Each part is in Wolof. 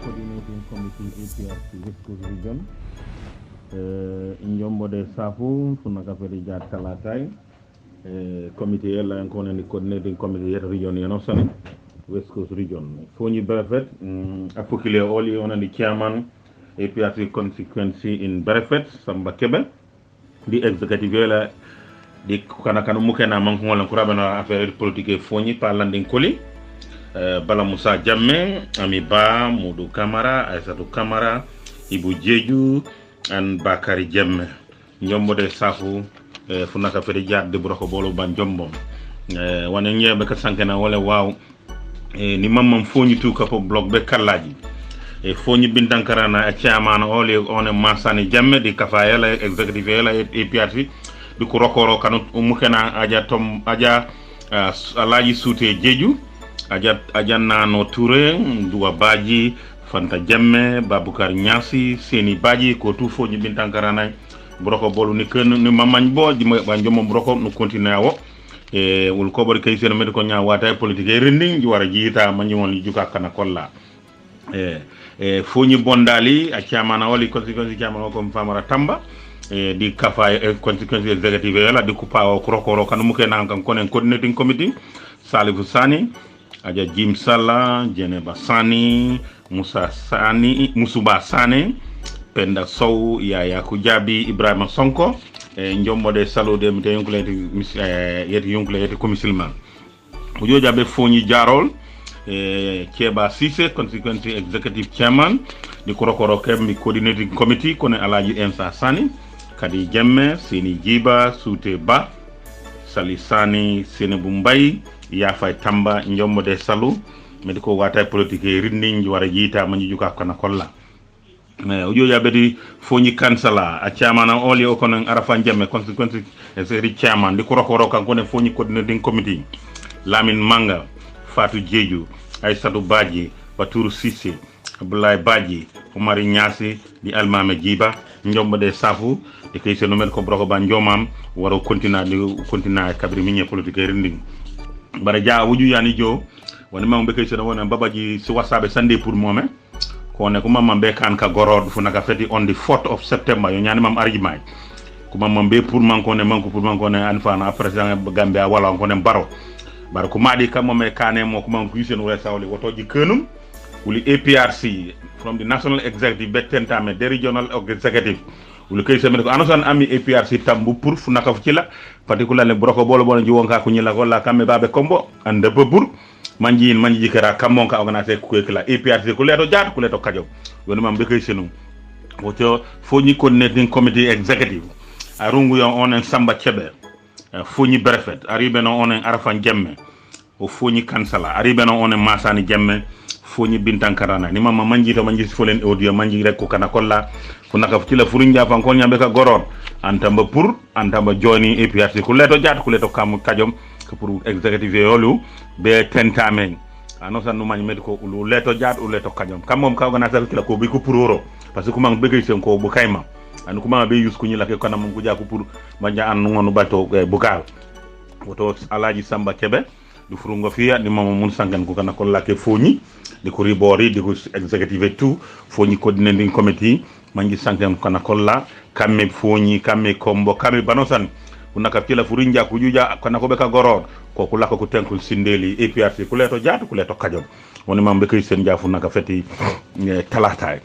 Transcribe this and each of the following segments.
Coordinating Committee APRC West Coast Region. Njombode Safu funaka fedi jaar talatay committee yella en kono ni coordinating committee yet region yenosane West Coast Region foni Berefet afukile oli onani chairman APRC constituency in Berefet Samba Kebe di executive yella di kana mukena man ko kurabe na affaire politique foni par landing koli Bala Musa Jammeh, Ami Ba, Modou Camara, Aissatou Camara, Ibou Diédhiou and Bakary Jammeh. Njombode Safu funaka fedi jaar de broko bolo ban jombom. Wane nyebe ka sankena wala waw ni mamam foni tu ka po blog be kallaji. Foni bintankarana e chairman ole one Mansani Jammeh di kafayela executive yela APRC di ko rokoro kanut mukena aja alaji Souté Diédhiou Ajanna no Touré, Douwa Badji, Fanta Jammeh, Baboucar Niassi, Seni Badji, ko tout fo nyibin tankarana broko bolu ni ken ni mamagn bo di banjomo broko no continue wo wul ko bari kay sen med ko nya wata politique rending ji wara jiita manjimon li juka kana kolla fo nyi bondali a chairman wali constituency chairman ko Famara Tamba di kafa constituency executive yala di kupa o krokoro kan muke nan kan konen coordinating committee Salifou Sani Aja Jim Salla, Jeneba Sani, Musuba Sane, Penda Sow, Yaya Kujabi, Ibrahima Sonko, Njombode Salo de mite yonkle yeti komisilman. Ujo jabe Foni Jarol, Keba Sise, Constituency Executive Chairman, di Korokoro Kembi Coordinating Committee, kone Alaji Ensa Sani, Kadi Jammeh, Seni Jiba, Souté Ba, Salisani, Senebu Mbaye, Yafay Tamba Njombode Salu mediko wata politique rinding wara jiita manji juka kana kolla ujo yabedi Foni Kansala a chairman oli o kono Arafan Jammeh constituency executive chairman di korokoro kan kone Foni coordinating committee Lamine Manga Fatou Diédhiou Aissatou Badji Batour Cissé Abdoulaye Badji Oumari Niassi di Almame Djiba Njombode Safu di kay seno med ko broko ban jomam waro continue kabri minye politique rinding bara ja wuju yani jo woni mam be kay seno wona babaji si wasabe sande pour momé ko ne ko mamam be kan ka gorod fu naka feti on the 4th of September yo nyani mam arjimay ko mamam be pour man ko ne manko pour man ko ne anfana après Gambia wala ko ne baro bar ko madi kam momé kané mo ko man ko yisen wala sawli wotoji kenum wuli APRC from the national executive be tentame the regional executive wuli kay semé ko anosan ami APRC tambu pour fu naka fu ci la particularly broko bolo bolo ji wonka ko nyila wala kambe babe kombo ande bebur manji kera kamonka organiser ko kala APRC ko leto jaat ko leto kajo woni mam be kay senu woto Foni coordinating committee executive arungu yo onen Samba Kebe Foni Berefet aribe no onen Arafan Jammeh o Foni Kansala aribe no onen Masani Jammeh Foni bintankarana ni mama manji folen audio manji rek ko kana kolla ko naka fu la furinja fan ko nyambe ka goron antamba pour antamba joni APRC ko leto jaat ko leto kam kajom ko pour executive yolu be tentamen anosan no mani med ko lu leto jaat u leto kajom kam mom ka organiser ko ko bi ko pour parce que ko man begay sen ko bu kayma an ko ma be yus ko nyila ke kana mom ko ja ko pour manja an ngonu bato bukal woto Alaji Samba Kebe du furungo fiya ni mama mun sangan ko kana ko lake Foni di ko ribori di ko executive tout Foni coordinating committee mangi sangan kana kolla kamme Foni kamme kombo kamme banosan unaka kila furinja kujuja kana ko be ka gorod ko kula ko tenkul sindeli APRC ku leto jaatu ku leto kajom woni mambe kay sen jaafu naka feti talata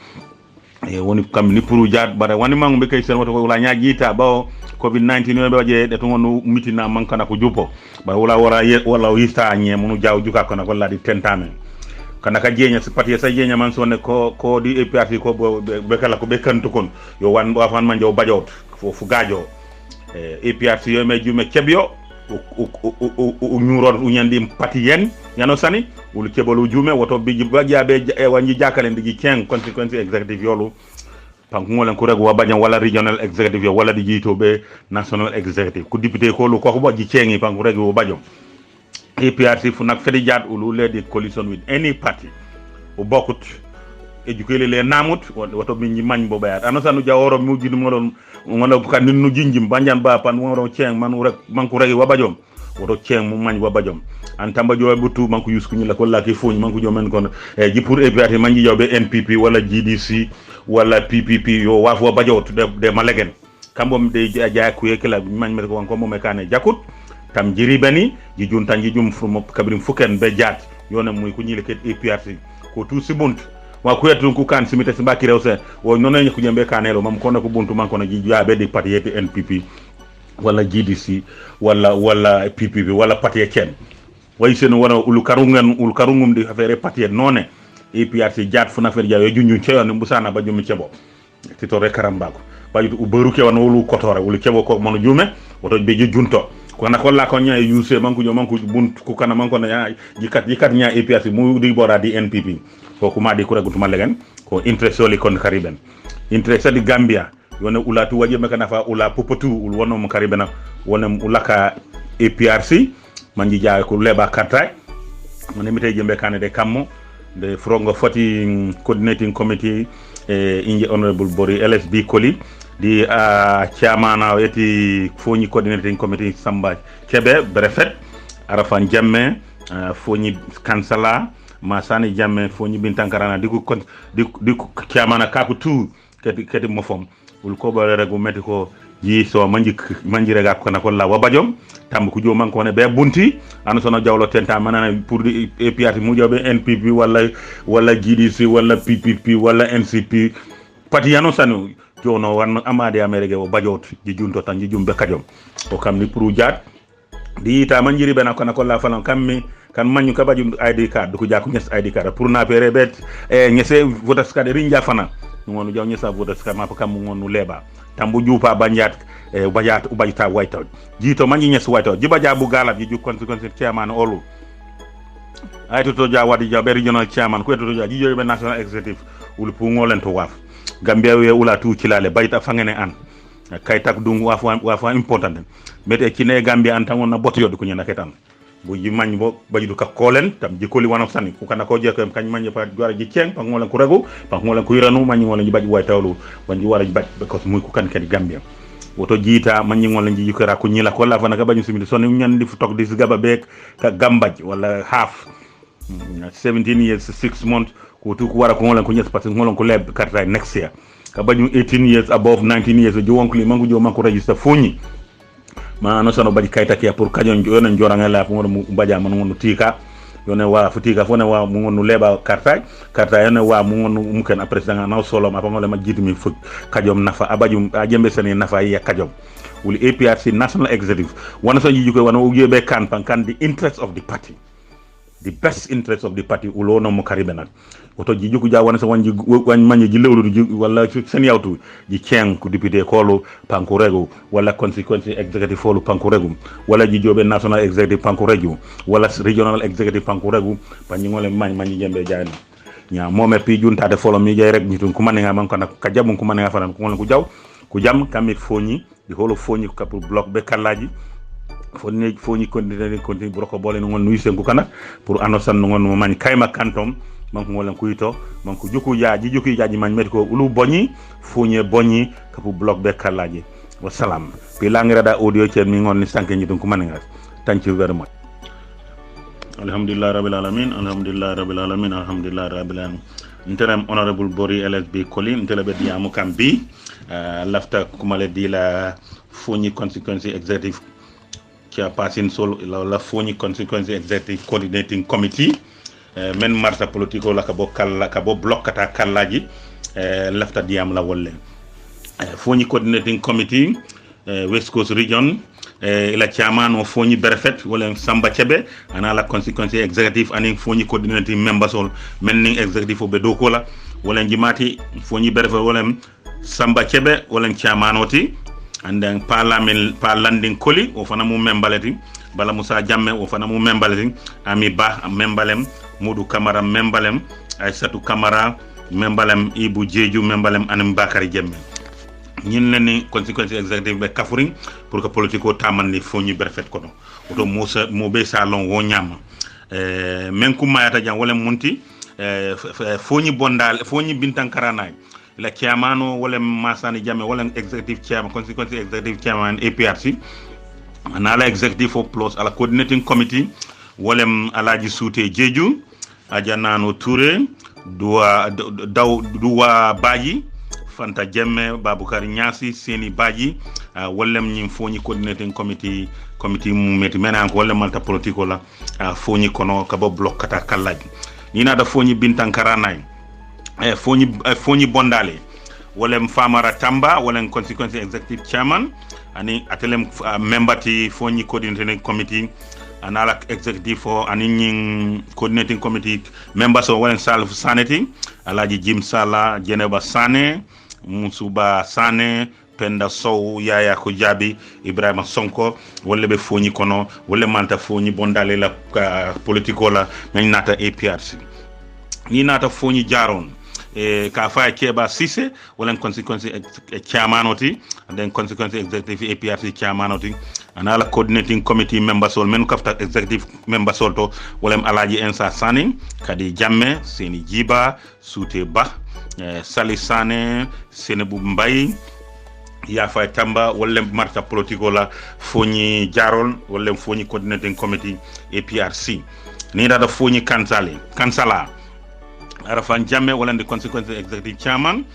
woni kam ni puru jaat bare woni mambe kay sen wato wala nyaajita bawo COVID-19 yobe waje de to ngonu mitina mankana ko jupo ba wala yista nye munu jaaw juka kana ko ladi tentame kana ka jeenya si pati sa jeenya man sonne ko di APRC ko be kala ko be kantu kon yo wan wa fan man jaw bajot fu gaajo APRC yo me jume kebyo o nyuron u nyandi pati yen yano sani ul kebolu jume woto biji bajabe wanji jakale ndigi ken consequence executive yolu panko ngolen ko reg wa bajan wala regional executive wala di jito be national executive ku député ko lu ko ko boji cengi panko reg wo bajo APRC fu nak fedi jaat ulu le di coalition with any party o bokut ejukele le namut woto min magn bo bayat anosanu jaworo mujidi modon ngolo kan nu jinjim banjan ba pan woro ceng man rek manku regi wabajom woto ceng mu mañ wa bajom an tamba jowe butu manko yusku ñila ko laki foñ manko jomen kon ji pour APRC manji jawbe NPP wala GDC wala PPP yo wafo bajot de malegen kambom de jaay ku yekela mañ met ko ko mo mekane jakut tam jiri bani ji juntan ji jum fu kabrim fuken be jaat yona muy ku ñile ket APRC ko tout si bunt wa ku yetun ku kan simite simbaki rewse wo nono ku ñembe kanelo mam ko na ko buntu man ko na ji jaabe di parti NPP wala GDC wala PPP wala parti ken way sen wona ulu karungum di affaire parti noné APRC jaat fu na affaire jaayo junjun ceyone mbusana ba jumi cebo titore karambako bajutu uberu ke wana wolu kotore wolu cebo ko mono jume woto be junto ko na ko la ko nyaa yuse manku bunt ku kana manko na jikat nyaa APRC mu di bora di NPP ko kuma di ko regutu malegen ko interesoli kon kariben interest di Gambia yone ulatu waje meka nafa ula popotu ul wono mo karibena wona ulaka APRC manji jaay ko leba karta man mi tay jembe kanade kammo de frongo foti coordinating committee inji honorable Bori LSB Koli di chairman weti foni coordinating committee Samba Kebe Brefet Arafan Jamme foni kansala Masani Jamme foni bintankarana di ko chairman kaku tu keti mofom ul ko bare regu metti ko yi so manji rega ko na ko la wabajom tam ko jom man ko ne be bunti an sono jawlo tenta manana pour APRC mu jobe NPP wala GDC wala PPP wala NCP pati yano sanu jono wan amade amerige o bajot ji junto tan ji jumbe kajom o kam ni pour jaat di ta manjiri bena ko na ko la falan kammi kan manyu ka baju ID card ko jaako ñes ID card pour na pere bet ñese votas card rinja fana ngonu jaw ñesa votas card ma kam ngonu leba tambu juupa banjat bajat ubajta white out jito manji ñes white out jiba jabu galab ji ju consequence chairman olu ay to ja wadi ja regional chairman ko to ja ji jobe national executive ul pu ngolen to waf Gambia we ula tu ci lale bayta fangene an kay tak dung wafa important mete ci ne Gambia an tangon na bot yod ko ñena ketan bu ji mañ bo bajidu ka kolen tam ji koli wanof sani ku kana ko je ko kañ mañ fa gwara ji ceng pa ngolen ko regu pa ngolen ko yiranu mañ ngolen ji baji way tawlu wanji wara ji baj because muy ku kan kadi Gambia woto jiita mañ ngolen ji yukara ko ñila ko la fa naka bañu simi sonni ñandi fu tok dis gaba bek ka gambaj wala half 17 years 6 months ko tu ko wara ko ngolen ko ñes parce que ngolen ko leb carte next year ka bañu 18 years above 19 years jo wonko li mangu jo manko register fuñi ma no sono badi kayta ke pour kanyon yonen joranga la pour mu badia man ngonu tika yone wa futika fone wa mu ngonu leba karta yone wa mu ngonu mumken après nga naw solo ma ngole ma jidmi fu kajom nafa abajum ajembe sene nafa ya kajom wuli APRC national executive wana so yiji ko wana ugibe kan the interest of the party, the best interest of the party ulono mo karibenat oto ji juku ja wana so wanji manji ji lewru wala sen yawtu ji ceng ko député kolo panko rego wala consequence executive folu panko rego wala ji jobe national executive panko rego wala regional executive panko rego panji ngole manji jembe jaani nya mome pi juntade folo mi jey rek nitun ko man nga man ko nak ka jabun ko man nga fanan ko ngol ko jaw ko jam kamit foñi di holo foñi ko pour bloc be kalaji foñi continue broko bolé no nuy sen ko kana pour anosan no ngon man kayma kantom manko ngolen kuyito manko juku jaaji man met ko ulu boñi foñe boñi ko pour bloc be kalaji wa salam bi langrada audio ci mi ngon ni sanke ni dum ko man nga thank you very much. Alhamdulillah rabbil alamin nterem honorable Bori LSB Koli ntelebe diamu kambi lafta kumale di la foñi consequence executive qui a passé sol la foñi consequence executive coordinating committee men marta politico la ka bo blockata kallaji lafta diam la wolle foñi coordinating committee West Coast region ila chairman o foñi berefet wala Samba Chebe ana la consequence executive ani foñi coordinating members all menning executive o be dokola wala jimati foñi berefet wala Samba Chebe wala chairman oti and then landing Koli o fana mu membaleti bala Musa Jamme o fana mu membaleti Ami Ba membalem Modou Kamara membalem Aissatou Kamara membalem Ibou Jeju membalem Anim Bakari Jemme ñin la ni consequence executive be kafuring pour que politico tamani foñi berfet ko no oto Musa mo be salon wo ñama men ku mayata jam wala munti foñi bondal foñi bintankarana la chairman wala Masani Jamme wala executive chairman consequence executive chairman APRC anala executive for plus ala coordinating committee wolem alaji Suute Jeju ajanano Touré duwa Baji Fanta Jemme Baboucar Nyasi Seni Baji wollem ñim foñi coordinating committee mu meti menan ko wollem malta politiko la foñi kono kabo block kata kallaji ni na da foñi Bintankara nay foñi Bondale wolem Famara Tamba wolem consequence executive chairman ani atelem member ti foñi coordinating committee anala executive for ani coordinating committee members of wolem Salif Saneti alaji Jim Sala Jeneba Sane Musuba Sane Penda Sow Yaya Kujabi Ibrahima Sonko wolle be foñi kono wolle malta foñi Bondale la politiko la nañ nata APRC ni nata foñi jaron ka fa Keba Cissé wala consequence chairmanoti and then consequence executive APRC chairmanoti anala coordinating committee members all men kafta executive members all to wala Alaji Ensa Sani Kadi Jamme Seni Jiba Suute Ba Sali Sane Senebu Mbaye Yafa Tamba wala marta politiko la foñi jarol wala foñi coordinating committee APRC ni da foñi Kansala Arafan Jamme wala the consequence executive chairman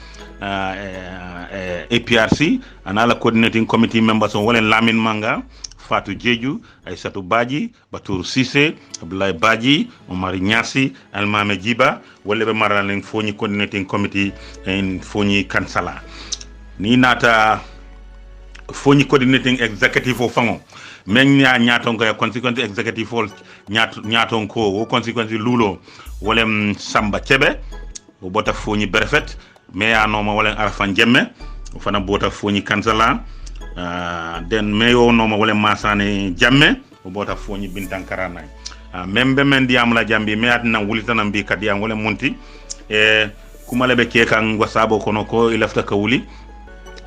APRC anala coordinating committee members on wala Lamin Manga Fatou Jeju Aissatou Badji Batour Cissé Abdoulaye Badji Omar Nyasi Almame Jiba wala be maralen foñi coordinating committee en foñi Kansala ni nata foñi coordinating executive of fango men ñaaton ko consequence executive of ñaaton ko wo consequence lulo wolem Samba Cebe o bota foñi Berfet me anoma wolem Arafan Jemme o fana bota foñi Kansala den meyo noma wolem Masane Jamme o bota foñi Bintankara nay membe men diam la jambi me atna wulitana mbi kadiyam wolem monti kumale be kekan wasabo kono ko ilafta ka wuli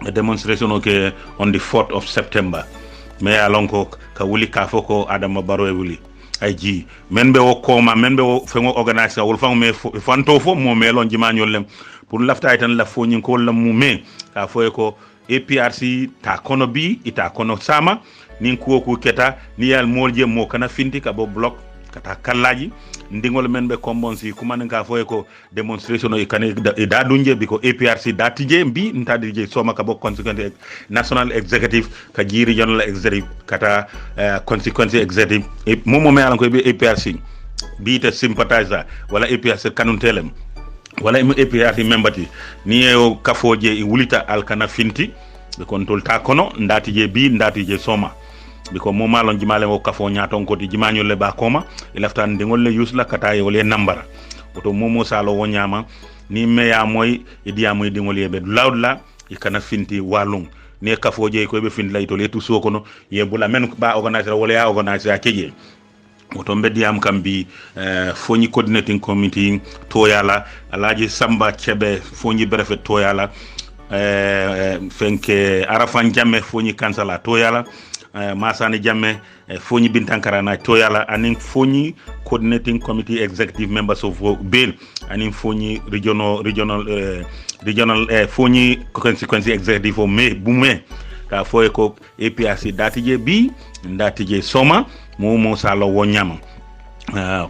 a demonstration okay on the 4th of September me alonko ka wuli ka foko Adama Barrow wuli ay ji menbe wo koma menbe wo fengo organize wol fango me fanto fo mo melon jimañol lem pour lafta tan la fo nyin ko la mu me ka fo ko APRC ta kono bi ita kono sama nin ko keta ni yal molje mo kana finti ka bo block kata kallaji ndingol menbe kombonsi kumane ka fo ko demonstration e kan e da dunje biko APRC datije mbi ntadije soma ka bo consequence national executive ka jiri regional executive kata consequence executive e momo me alan ko be APRC bi te sympathizer wala APRC kanun telem wala APRC membati ni e kafoje e wulita alkana finti be kontol ta kono ndatije bi ndatije soma biko mo malon jimale o kafo nyaaton ko di jimañol le ba koma ilaftan de ngolle yusla kata yole nambara oto momo salo wonyama ni meya moy idiya moy de ngolle be lawdla e kana finti walung ne kafo je ko be finti lay to le tout sokono ye bula men ba organizer wala ya organizer keje oto mbediyam kambi foñi coordinating committee to yala alaji Samba Cebe foñi Berfet to yala fenke Arafan Jamme foñi Kansala to yala Masane Jamme foñi Bintankara na to yala anin foñi coordinating committee executive members of Bail anin foñi regional foñi consequence executive of me bume ka foye ko APRC datije bi datije soma mo salo wonyama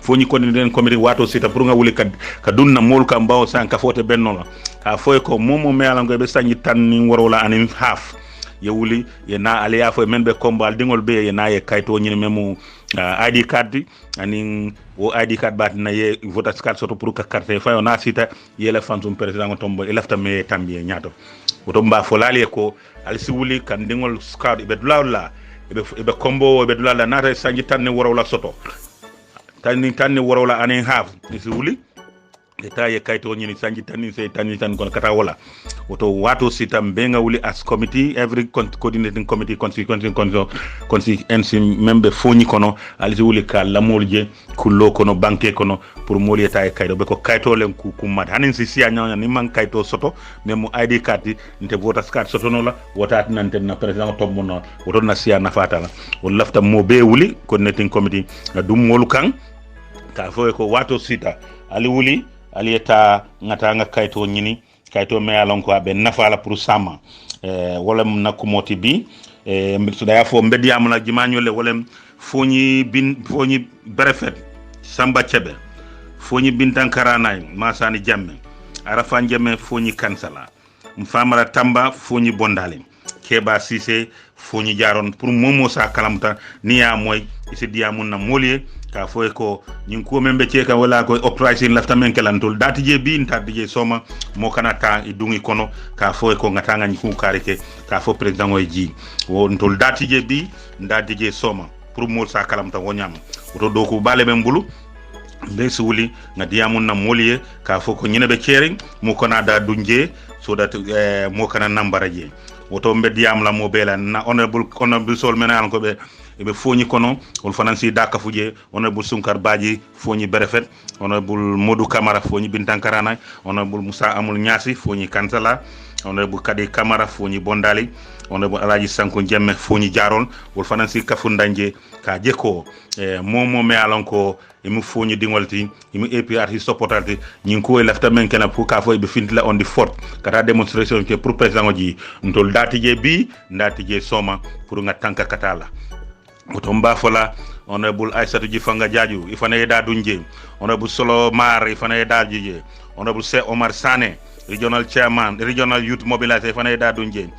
foñi coordinating committee wato sita pour nga wuli ka dunna mol ka mbaw san ka fote benno la ka foye ko momo me ala be sañi tan ni worola anin half ye wuli ye na aliya fo men be kombal dingol be ye na ye kayto nyini memu ID card anin o ID card bat na ye voter card soto pour ka carte fa na sita ye la fantum president tombo e lafta me tambi nyaato o tomba fo lali ko alsi wuli kan dingol card be dulawla be kombo be dulawla na sañi tan ni worola soto tan ni worola anin half isi wuli eta ye kayto nyini sanji tan kon kata wala oto wato sitam benga wuli as committee every coordinating committee consequence membe foñi kono alisi wuli ka lamolje kullo kono banque kono pour moli eta e kaydo be ko kayto len ku mat hanin si sia nyanya ni man kayto soto memo ID card nte voters card soto no la wotat nante na president tombo no woto na sia na fatala won lafta mo be wuli coordinating committee dum molu kan ka fo ko wato sita ali wuli alieta ngata nga kayto nyini kayto me alon ko be nafala pour sama wala nakumoti bi so da fo mbediam la jimañole wolem foñi berefet samba cebe foñi bintankara nay masani jamme arafan jamme foñi kansala mfamara tamba foñi bondale keba sise foñi jaron pour momo sa kalamta niya moy isi diamun na molie ka foy ko nyin ko membe ceka wala ko operation lafta men kelantol datije bi intadije soma mo kanata idungi kono ka foy ko ngatanga nyi ku kareke ka fo president oy ji won tol datije bi datije soma pour mo sa kalamta wonyam to do ko bale men bulu be suuli nga diamun na molie ka fo ko nyine be cering mo kanada dunje so that mo kana nambaraje woto mbe diam la mo bela na honorable sol menal ko be foñi kono wol fanansi daka fuje honorable sunkar baji foñi berefet honorable modou camara foñi bintankarana honorable musa amul nyasi foñi kansala honorable kadi camara foñi bondali honorable alaji sanko jemme foñi jaron wol fanansi kafundanje ka jeko momo me alon ko imu foñi dingolti imu APRC supportalti nyin ko lafta men kena pour ka fo be fintla on the fort kata demonstration ke pour president oji ntol datije bi datije soma pour nga tanka katala oto mbafola honorable Aissatou Jifanga Jaaju ifana yeda dunje honorable Solo Mar ifana yeda jije honorable Se Omar Sane regional chairman regional youth mobilization ifana yeda dunje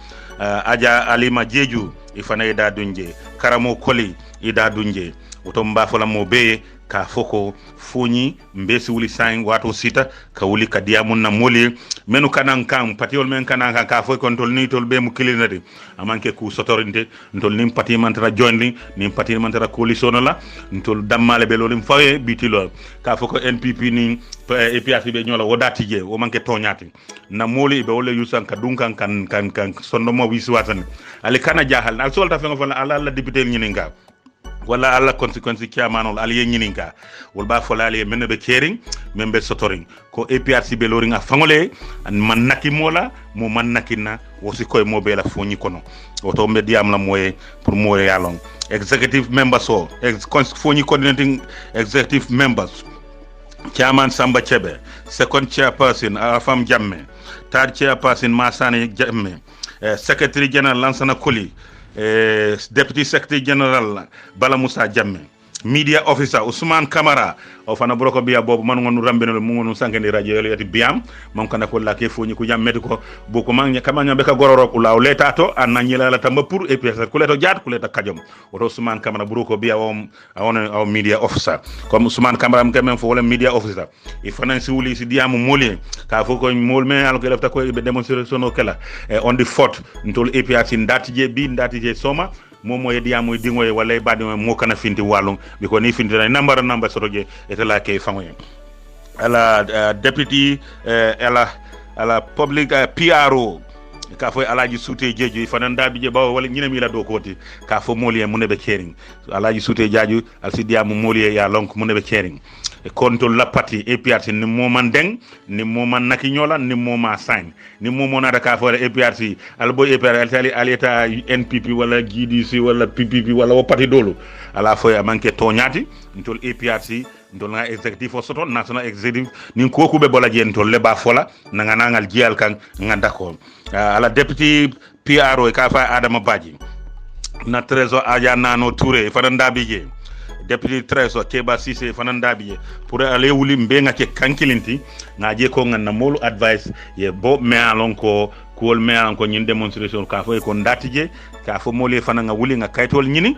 Aja Alima Jeju ifana yeda dunje Karamo Koli ida dunje oto mbafola mo be ka foko foni mbesi wuli sain wato sita ka wuli ka diamun na moli menu kanan kan patiol men kanan kan ka fo kon tol ni tol be mu kilinade amanke ku sotorinte ntol nim pati mantara joinding nim pati mantara coalition la ntol dammale be lolim fawe bitilo ka foko NPP ni APRC be nyola wodatije o manke tonyati na moli be wole yusan ka dunkan kan sondo mo wiswatan ale kana jahal al solta fe ngofala ala député nyininga wala alla consequence kiamanol aliye nyininka wol ba folale men be caring membe sotoring ko APRC be loringa fangole man nakimola mo man nakina wosi koy mo be la foni kono oto be diam la moye pour moye yalong executive members so foni coordinating executive members chairman Samba Chebe second chairperson Afam Jamme third chairperson Masane Jamme secretary general Lansana Koli deputy secretary general Bala Musa Jamme media officer Ousmane Camara o fana broko biya bobu man ngonu rambeno mo ngonu sankeni radio yati biam mom kana ko la ke foni ko jammeti ko boko manya kamanya be ka gororo ko law leta to ananyela la tamba pour EPS ko leto jaat ko leta kajom o Ousmane Camara broko biya o media officer comme Ousmane Camara am même fo wala media officer e fana si wuli si diamu moli ka fo ko mol me al ko lefta ko be demonstration o kala on the fort ntol EPS ndatije bi ndatije soma momo yedi amoy dingoy wala badi mo kana finti walum biko ni finti na number soroje etala ke famoy ala deputy ala public PRO ka fo alaji soute jeju fananda bije bawo wala nyina mi la do koti ka fo moliye munebe caring alaji soute jaju al sidia mo moliye ya lonk munebe caring e kontol la parti APRC ni moman deng ni moman nakinyola ni moma sign ni momona da ka fo APRC al boy APRC aleta NPP wala GDC wala PPP wala o parti dolo ala fo ya manke toñati ntol APRC ndol nga executive soto national executive nin koku be bola jen tol le ba fola nga nangal jial kan nga d'accord ala deputy PRO ka fa Adama Badji na trésor aja nano Touré fananda bije deputy trésor Keba Cissé fananda bije pour aller wuli mbenga ke kankilinti nga je ko nganna molu advice ye bo me alon ko kol me alon ko nyin demonstration ka fo ko ndatije ka fo mole fana nga wuli nga kaytol nyini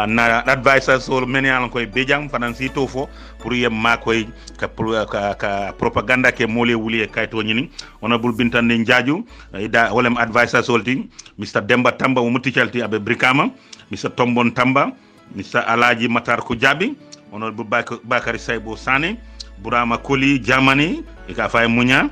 na advisors so men alon ko bejam fanan si to fo pour yem makoy ka propaganda ke mole wuli e kayto nyini honorable Bintande Njaaju ida wolem advisors solti Mr Demba Tamba mo muticalti abe Brikama Mr Tombon Tamba Mr Alaji Matar ko Jabi honorable Bakari Saybo Sane Burama Koli Germany e ka fay munya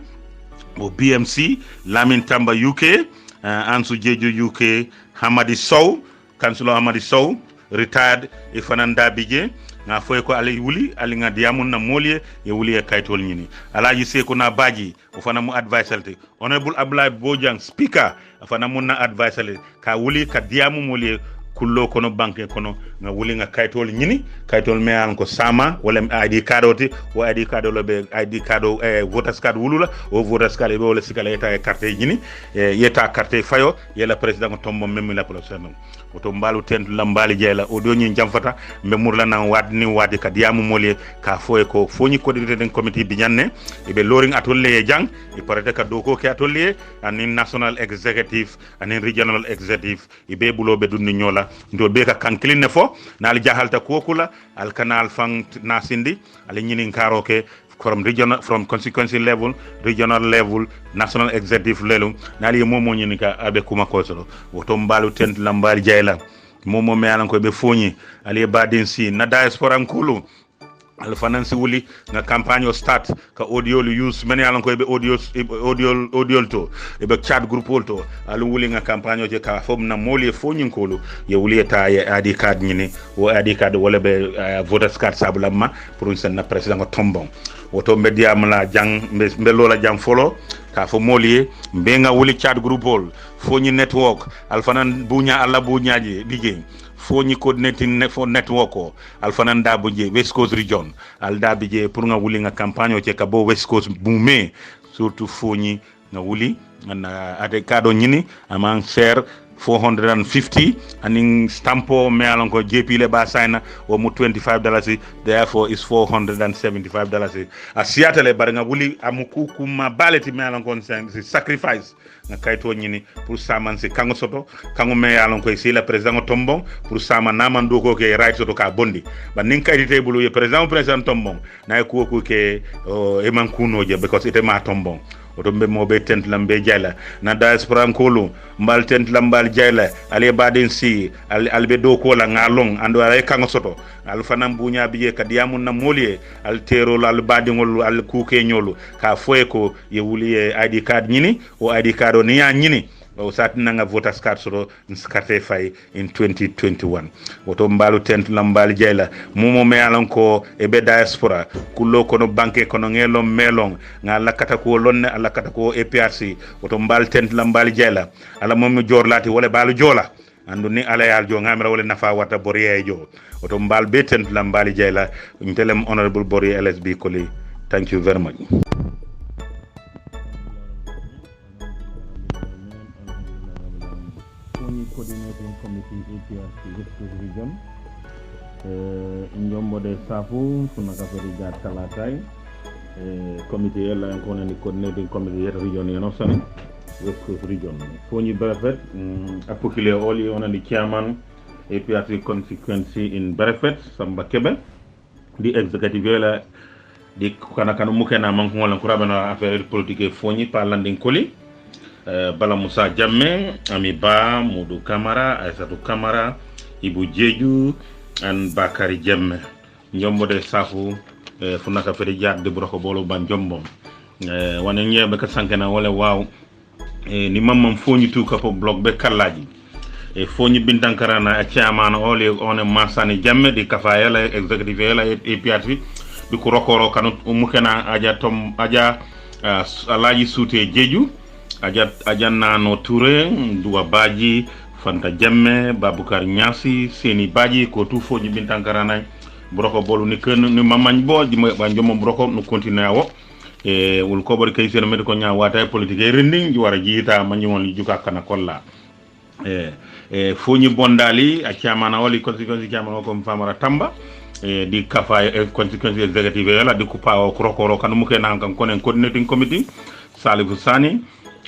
o BMC Lamin Tamba UK Ansu Jeju UK Hamadi Sow Councilor Hamadi Sow retired e fananda bije nga foy ko ali wuli ali nga diamun na molie e wuli e kaytol nyini alaji seko na baji o fana mu advisalte honorable Abdoulaye Bojang speaker fana mun na advisalte ka wuli ka diamu molie kullo kono banque kono nga wuli nga kaytol nyini kaytol me an ko sama wala ID card oti o ID card lo be ID card voters card wulula o voters card be wala sikala eta carte nyini yeta carte fayo yela president ko tombo memmi la prochaine oto mbalu tentu lambali jela o do nyi jamfata mbe murla nan wadni wadi ka diamu mole ka foye ko foni coordinator den committee bi nyanne e be loring atolle jang e parete ka doko ke atolle anin national executive anin regional executive e be bulo be dunni nyola ndo be ka kankilin ne fo nal jahalta kokula al canal fang nasindi al nyini karoke from regional, from constituency level, regional level, national executive level, nali momo nyini ka abe kuma kosoro woto mbalu tent lambali jayla momo me alan ko be foni ali badin si na diaspora nkulu al finance wuli na campagne o start ka audio use many alan ko be audio to e be chat group to al wuli nga campagne o je ka fom na moli foni nkulu ye wuli ta ye ID card nyini wo ID card wala be voters card sabulama pour sen na president ko tombon woto media mala jang mbe lola jang folo ka fo molier mbe nga wuli chat group hol foni network alfanan bunya alla bunyaji dige foni coordinating for network o alfanan da buje West Coast region al da bije pour nga wuli nga campagne o ka bo West Coast boumé surtout foni nga wuli na ade kado nyini amang share 450 and stampo me alonko JP le ba signa o mu $25 therefore is $475 a siata le bar nga wuli amuku kuma baleti me alonko sacrifice nga kayto nyini pour saman se kango soto kango me alonko si la president tombon pour sama naman do ko ke right soto ka bondi ba nin kayite bulu ye president tombon na ko ke e man kuno je because ite ma tombon oto mbe mo be tent lambe jayla na diaspora nkolu mbal tent lambal jayla ale badin si albe do ko la ngalong ando ay kango soto al fanam bunya biye kadiamun na molie al tero al badingol al kuke nyolu ka foye ko ye wuli ID card nyini o ID card o niya nyini o satina nga voters card soro skate fay in 2021 woto mbalu tent lambal jayla momo me alon ko e be diaspora kullo kono banque kono ngelo melong nga lakata ko lonne alakata ko APRC woto mbal tent lambal jayla ala mom jorlati wala balu jola andu ni ala yal jo ngamira wala nafa wata boriye jo woto mbal be tent lambal jayla ntelem honorable bori LSB Koli thank you very much. Coordinating committee APRC West Coast region njombo de safu sunaka feri jaar talatay committee yella en kono ni coordinating committee yet region yeno san West Coast region foni Brefet apokile oli on the chairman APRC constituency in Brefet Samba Kebe di executive yella di kana mukena man ko wala ko rabana affaire politique foni par landing Koli Bala Musa Jammeh, Ami Ba, Modou Kamara, Aissatou Kamara, Ibu Jeju, and Bakari Jammeh. Njombo de safu funaka feri jaar de broko bolo ban jombom. Wane nyebe ka sankena wale wow ni mamam fonyi tu kapo blog be kalaji. Fonyi bintankara na chairman ole one Masani Jammeh di kafayela executive yela APRC di ko rokoro kanut mukena aja tom aja alaji sute Jeju Ajanna no Touré Duwa Baji Fanta Jammeh Babukar Nyasi Seni Baji ko tu fo ni bintankara na broko bolu ni ken ni mamagn bo di ba njom broko no continue wo wul ko bari kay seen med ko nya wata politique rending ji wara jiita ma ñewon li juka kana kolla fo ni bondali a chairman wali constituency chairman ko famara Tamba di kafa constituency executive yala di kupa ko rokoro kan mu ken kan konen coordinating committee Salifou Sani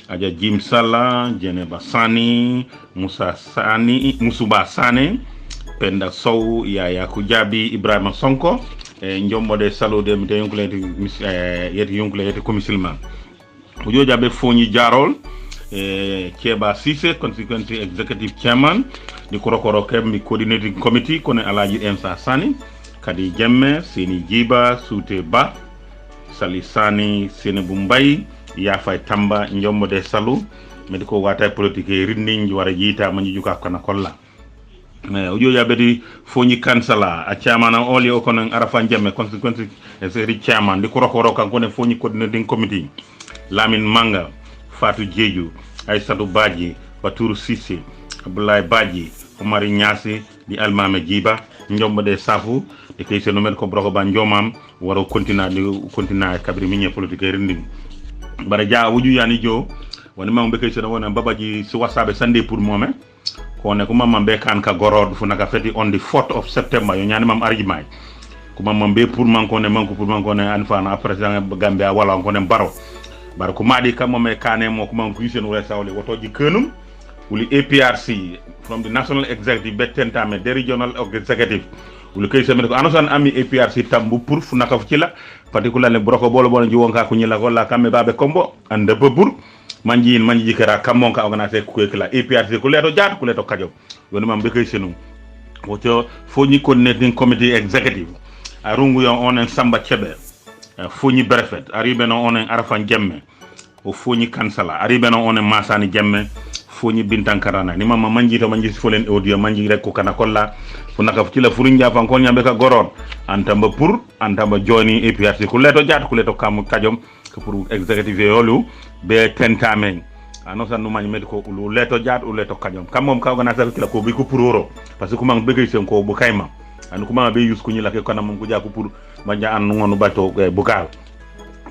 Aja Jim Sala, Jeneba Sani, Musuba Sane, Penda Sow, Yaya Kujabi, Ibrahim Sonko, njombo de salo de mite yonkule yeti komisilman. Ujo jabe Fonyi Jarol, Keba Sise, Constituency Executive Chairman, di korokoro kembi Coordinating Committee, kone Alaji Emsa Sani, Kadi Jammeh, Sini Jiba, Sute Ba, Salisani, Sene Bumbai, ya fay Tamba njombo de salu mediko wata politique rinding wara jita manji juka kana kolla ujo yabedi Fonyi kansala a chairman oli o kono Arafan Jammeh constituency secretary chairman di korokoro kan kone Fonyi coordinating committee Lamine Manga Fatou Jeju Aissatou Badji Batour Sissé Abdoulaye Badji Omar Nyasi di almame jiba njomba de safu de kay seno men ko broko ba njomam waro continue kabri minye politique rendim bara ja wuju yani jo woni mam be kay seno wona babaji si wasabe sande pour mome ko ne ko mamam be kan ka gorod fu naka feti on the 4th of September yo nyani mam arjimay ko mamam be pour man ko ne manko pour man ko ne anfana après Gambia wala ko ne baro bar ko madi kam mom e kane mo ko man ko yisen wala sawle wotoji kenum wuli APRC from the national executive betentame the regional executive wuli kay semene ko anosan ami APRC tambu pour fu naka fu ci la particularly broko bolo bolo ji wonka ko nyila ko la kambe babe kombo ande bebur manji kara kamon ka organiser ko kala APRC ko leto jaat ko leto kajo woni mam be kay senu woto foni coordinating committee executive arungu yo onen Samba Chebe foni brefet aribe no onen Arafan Jemme o foni kansala aribe no onen Masani Jemme foni bintankarana ni mama manji to manji folen audio manji rek ko kana kolla fu naka ci la furinja fan ko nyambe ka goron antamba pour antamba joni APRC ko leto jaat ko leto kam kajom ko pour executive yolu be tentame anosa no mani med ko lu leto jaat u leto kajom kam mom ka organiser ko ko bi ko pour parce que ko man begay sen ko bu kayma an ko ma be yus ko nyila ke kana mom ko ja ko pour manja an ngonu bato bukal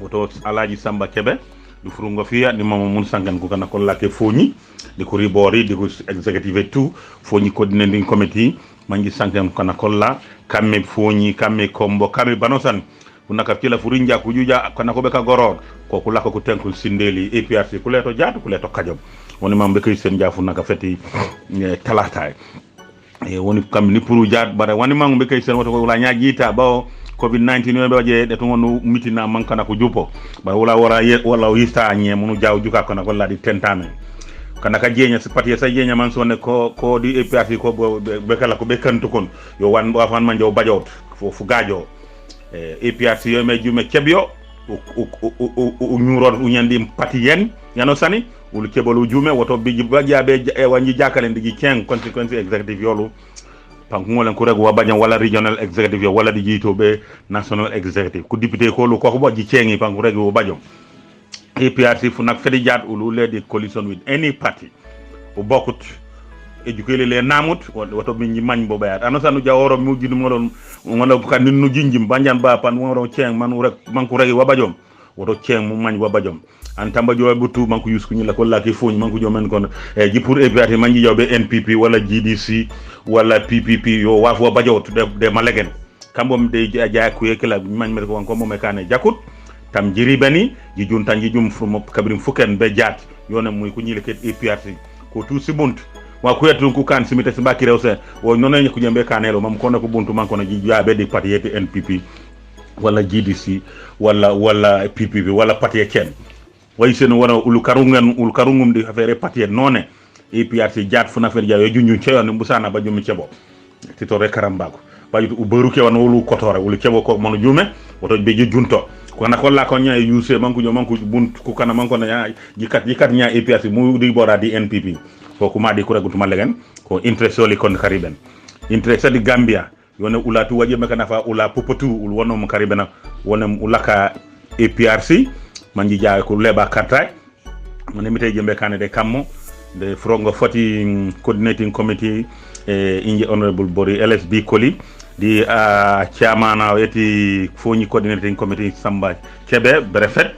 woto alaji Samba Kebe du furungo fiya ni mama mun sangan ko kana ko lake foni di ko ribori di ko executive tout foni coordinating committee mangi sangan kana ko la kamme foni kamme kombo kamme banosan kunaka kila furinja kujuja kana ko be ka gorod ko kula ko tenkul sindeli APRC ko leto jaatu ko leto kajom woni mam be kay sen jaafu naka feti talata woni kam ni puru jaat bare woni mam be kay sen woto wala nyaajita bawo COVID-19 yobe waje de to ngonu mitina mankana ko jupo ba wala wala yista nye munu jaaw juka kana ko la di tentame kana ka jeenya si pati sa jeenya man sonne ko di APRC ko be kala ko be kantu kon yo wan wa fan man jaw bajot fu gaajo APRC yo me jume kebyo o nyuron unyandi pati yen yano sani ul kebolu jume woto biji bajabe wanji jakale ndigi ken consequence executive yolu panku ngolen ko rego wabajan wala regional executive wala di jito be national executive ku député ko lu ko boji cengi panku rego wabajon APRC fu nak fedi jaat ulu ledi coalition with any party o bokut ejukele le namut woto min mañ bo bayat anosanu jaworo mu jinu modon ngono kan nu jinjim banjan ba pan woro ceng man rek manku regi wabajom woto ceng mu mañ wabajom an tamba joy butu manku yusku ni la ko laki fuñ manku jomen kon ji pour APRC manji jawbe NPP wala GDC wala PPP yo wafo bajot de malegen kambom de jaay ku yekela mañ mer ko ko mo mekane jakut tam jiri bani ji juntan ji jum fu kabrim fuken be jaat yona muy ku ñi leket APRC ko tout si buntu wa ku yetu ku kan simite simbaki rewse wo nono ku ñembe kanelo mam ko na ko buntu man ko na ji jaabe de parti yete NPP wala GDC wala PPP wala parti ken way sen wona ul karungum di affaire parti noné APRC jaat fu na fer jaayo junju ceyon mbusana ba jumi cebo ti to rek karambako bajutu u beru ke wan wolu kotore wolu cebo ko mono jume woto be junto ko na ko la ko nyaa yuse manku jo manku buntu ku kana manko na jikat nyaa APRC mu di bora di NPP ko kuma di ko regutuma legen ko interesoli kon kariben interest di Gambia yone ulatu waje mekana fa ula popotu ul wono mo karibena wonem ulaka APRC manji jaay ko leba kartay man mi tay jembe kanade kammo de frongo foti coordinating committee inji honorable Bori LSB Koli di chairman yeti foni coordinating committee Samba Kebe brefet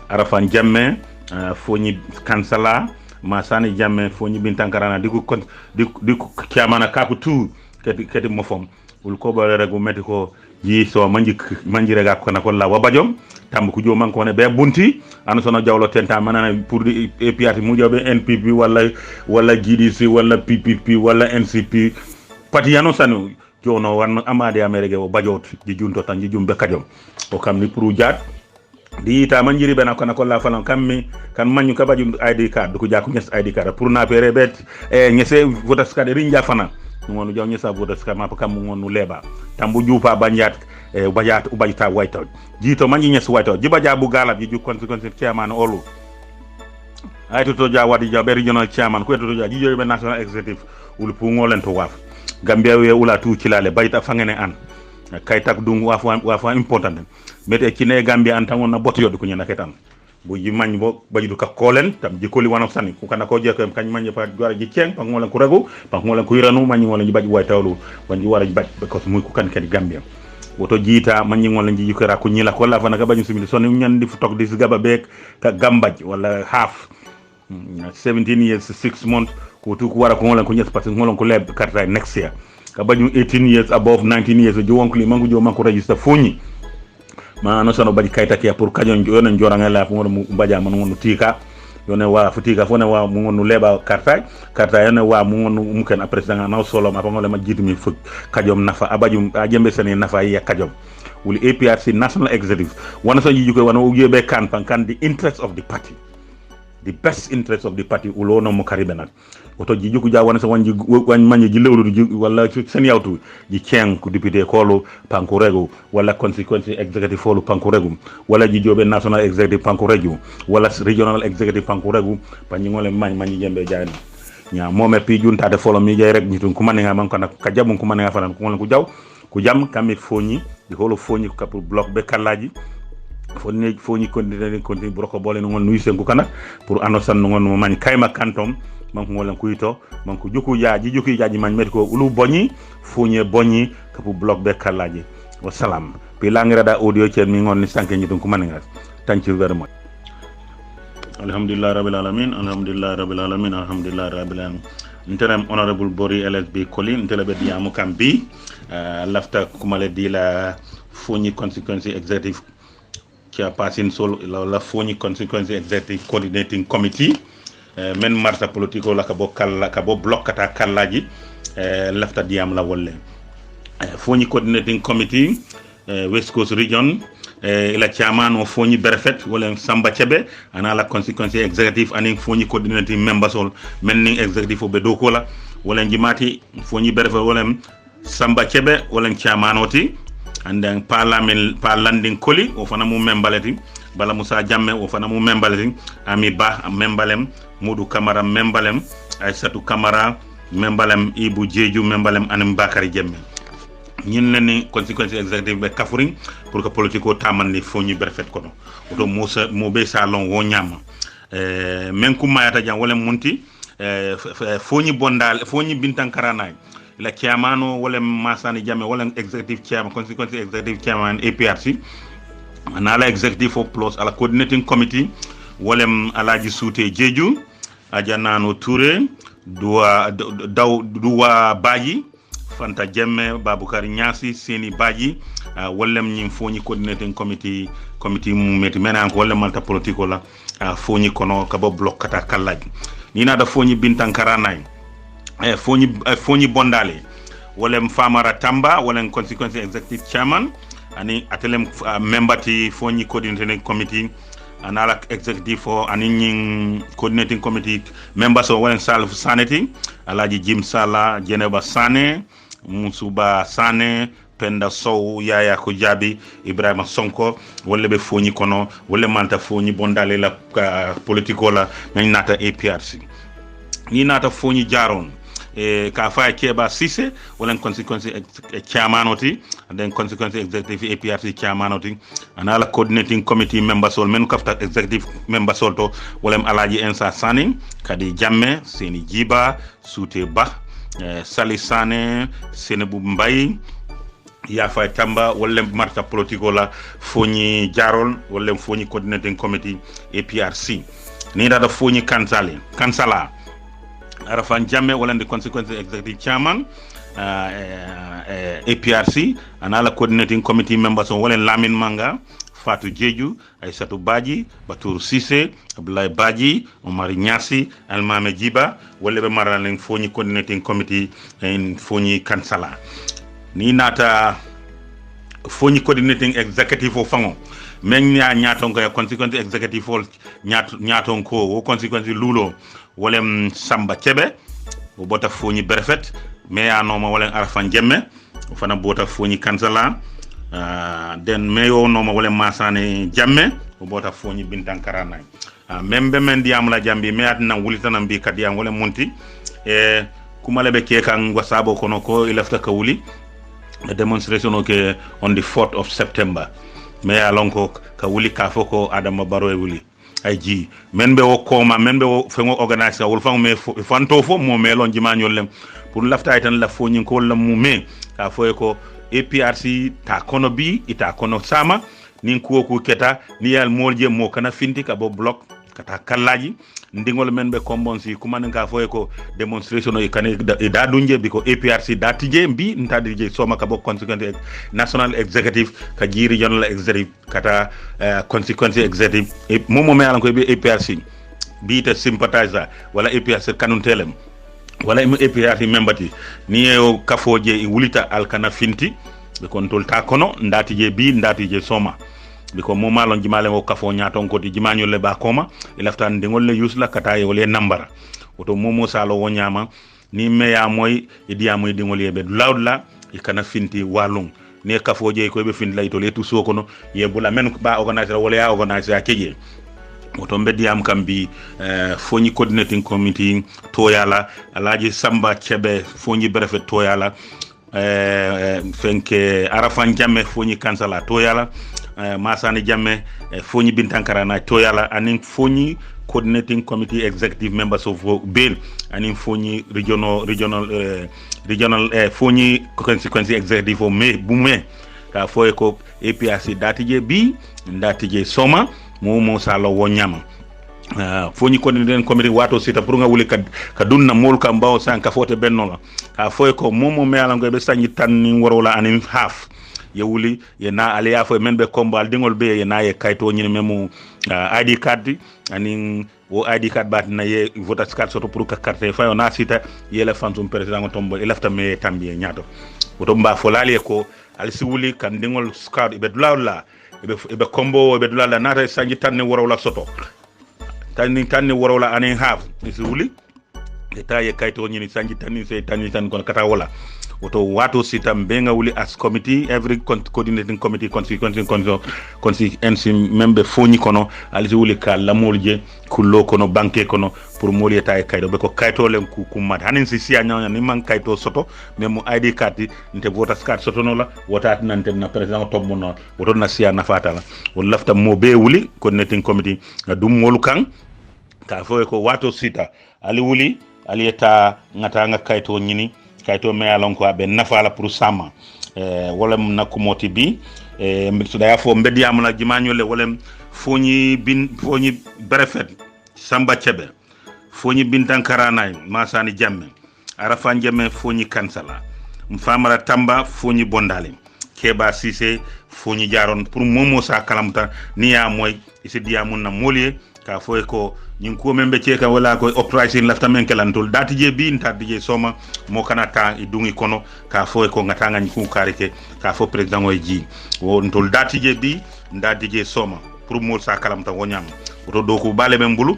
Arafan Jamme foni kansala Masani Jamme foni bintankarana diku chairman kapu tu keti mofom ul ko bare regu metiko yi so manji rega ko na ko la wabajom tam ku jo man ko ne be bunti an sono jawlo tenta manana pour APRC mu jobe NPP wala GDC wala PPP wala NCP pati yano sanu jono wan amade amerige o bajot ji junto tan ji jumbe kajom o kam ni pour jaat di ta manjiri bena ko na ko la falon kammi kan manyu ka bajum ID card ko jakku ñes ID card pour na pere bet ñese votas card rinja fana ngonu jaw ñesa votas card ma kam ngonu leba tambu juupa banjat bajat ubajita wayto jito manji ñes wayto jibaja bu galab ji ju consequence chairman olu ay to ja wadi ja be regional chairman ko to ja ji jobe national executive ul pu ngolen to waf Gambia we ula tu cilale bayta fangene an kay tak dung wafa important mete kine Gambia an tangon na bot yod ko nyana ketan bu ji mañ bo bajudu ka kolen tam jikoli wano sani ku kana ko je ko kañ mañ fa wara ji ceng pa ngolen ku regu pa ngolen ku yiranu mañ ngolen ji baji way tawlu wanji wara ji baji because muy ku kan kadi Gambia woto jiita mañ ngolen ji yukara ku ñila ko la fa naka bañu sumi sonni ñandi fu tok di gaba bek ka gambaj wala half 17 years 6 months ko tu ku wara ko ngolen ko ñes parce que ngolen ko leb carte next year ka bañu 18 years above 19 years jo wonko li mangu jo manko register fuñi ma no sono baji kayta ke pour kajon yonen joranga la fu ngono baja man ngono tika yone wa futika fone wa mu ngono leba karta yone wa mu ngono muken après da na solo ma ngole ma jitmi fu kajom nafa abajum jembe sene nafa ya kajom wuli APRC national executive wana so jiju ko wana ugebe kan the interest of the party, the best interest of the party ulo no mo karibe nak oto ji juku ja wana so wanji manje ji lewlu wala sen yawtu ji ceng ku député kolo panko rego wala consequence executive folu panko rego wala ji jobe national executive panko rego wala regional executive panko rego panyi ngole manyi jembe jaay nya mome pi junta de folo mi jay rek nitun ku man nga man ko nak ka jabum ku man nga fanan ku ngol ku jaw ku jam kamit foñi di holo foñi ko pour bloc be kalaji foñi continue broko bolé no nuy sen ku kana pour anosan no ngon man kayma kantom man ko ngolen kuyito man ko juku jaaji man met ko ulu boñi foñe boñi ko pour bloc be kalaji wa salam bi langra da audio cien mi ngon ni sanke ñi dum ko man nga thank you very much. Alhamdulillah rabbil alamin nterem honorable Bori LSB Colin ntelebe diamu kambi lafta kumale di la foni consequence executive chairperson sol la foni consequence executive coordinating committee men marta politico la ka bo block kata kallaji lafta diam la wolle foni coordinating committee West Coast region ila chairman o foni berefet wala Samba Chebe ana la consequence executive aning foni coordinating members all menning executive o be dokola wala njimati foni berefet wala Samba Chebe wala chairman oti and then landing koli o fana mu membaleti bala Musa Jamme o fana mu membaleti Ami Ba membalem Modou Camara membalem Aissatou Camara membalem Ibu Jeju membalem Anim Bakari Jemme ñin la ni consequence executive be kafuring pour que politico tamandi foñi berfet kono oto musa mo be salon wo ñama men ku mayata jam wala munti foñi bondal foñi bintankarana la chairmano wala Masani Jamme wala executive chairman consequence executive chairman APRC ana la executive of plus ala coordinating committee wala Alaji Souté Jeju ajanano Touré duwa Baji Fanta Jemme Babukar Nyasi Seni Baji wallem ñim foñi coordinating committee mu meti mena ko wallem malta politico la foñi kono ka bo block kata kallaji ni na da foñi bintankara nay foñi bondale wallem Famara Tamba wallem consequence executive chairman ani atelem membati foñi coordinating committee anala executive for ani coordinating committee members of wallem Salf Sanity Alaji Jim Sala Jeneba Sane Musuba Sane Penda Sow Yaya ko jabi Ibrahima Sonko wala be foñi kono wala manta foñi bondale la politico la nañ nata APRC ni nata foñi jaron ka fa Keba Cissé wala consequence chairman oti den consequence executive APRC chairman oti anala coordinating committee members all men kafta executive members all to wala Alaji Ensa Sani Kadi Jamme Seni Jiba Souté Ba Sali Sane Senebu Mbaye Yafa Tamba wala marta politico la foñi jarol wala foñi coordinating committee APRC ni da foñi kansala Arafan Jamme wala the consequence executive chairman APRC anala coordinating committee members wala Lamine Manga Fatou Jeju Aissatou Badji Batour Cissé Abdoulaye Badji Omar Nyasi Almame Jiba wala be maralen foñi coordinating committee en foñi kansala ni nata foñi coordinating executive o fango men nyaaton ko consequence executive o nyaaton ko o consequence lulo wala Samba Chebe o bota foñi berefet me anoma wala Arfan Jemme o fana bota foñi kansala den meyo no ma wala Masane Jamme o bota foñi bintankara nay membe men diam la jambi me atna wulitana bi kadiam wala munti kumale be ke kan wasabo kono ko ilafta ka wuli demonstration okay on the 4th of September me alonko ka wuli ka foko Adama Barrow wuli ay ji men be wo koma men be wo fengo organisation wol fang me fanto fo mo melon jimañol lem pour lafta tan la fo nyin ko la mu me ka fo ko APRC ta kono bi ita kono sama nin ko keta ni yal molje mo kana finti ka bo block kata kallaji ndingol men be kombonsi kuma nga fo ko demonstration e kan e da dunje biko APRC datije mbi ntadije soma ka bo consequence national executive ka ji regional executive kata consequence executive e momo me alan ko be APRC bi ta sympathizer wala APRC kanun telem wala APRC membati ni e kafoje e wulita alkana finti be kontol ta kono ndatije bi ndatije soma biko mo malon jimale o kafo nyaaton ko di jimañol le ba koma ilaftan de ngol le yusla kata e wole nambara oto momo salo wonyama ni meya moy idiya moy dingol yebe lawdla e kana finti walung ne kafo je ko be finti lay to le tout sokono yebula men ba organiser wala ya organiser keje oto mbediyam kambi foñi coordinating committee to yala alaji samba chebe foñi brefe to yala fenke arafan jamme foñi kansala to yala masani jamme foñi bintankara na to yala anin foñi coordinating committee executive members of bail anin foñi regional foñi consequence executive of me bume ka foye ko APRC datije bi datije soma mo salo wonyama foñi coordinating committee wato sita pour nga wuli ka dunna mol ka mbaw san ka fote benno ka foye ko momo me ala ngobe sanyi tan ni worola anin half yewuli ye na aliya fo men be kombal dingol be ye na ye kayto nyine memu ID card anin wo ID card bat na ye voters card soto pour ka carte fa na sita ye la fantum president tombo e lafta me tambi nyaato woto mba fo lali ko al siwuli kan dingol card be dulawla be kombo be dulawla na sanyi tan ni worola soto tan ni worola anin half siwuli eta ye kayto nyini sanji tan kon kata wala woto wato sitam benga wuli as committee every coordinating committee consequence membe foni kono alzi wuli ka lamolje kullo kono banke kono pour moli eta e kaydo be ko kayto len ku kummat hanin si sia nyanya ni man kayto soto memo ID card nte voters card soto no la wotat nante na president tombo no woto na sia na fatala won lafta mo be wuli coordinating committee dum molu kan ka fo ko wato sita ali wuli ali eta ngata nga kayto nyini kayto me alon ko be nafala pour sama wala nakumoti bi so da fo mbedi amna jimañole wala foñi brefet samba chebe foñi bintankara nay masani jamme arafa jamme foñi kansala mfamara tamba foñi bondale keba sise foñi jaron pour momo sa kalamta niya moy isi diamun na molie ka foy ko ñing ko membe cieka wala ko operation lafta men kelantul datije bi ntadije soma mo kana ta idungi kono ka foy ko ngata ngani ku karike ka fo president oy ji won tol datije bi ndadije soma pour mo sa kalamta wonyam to do ko bale men bulu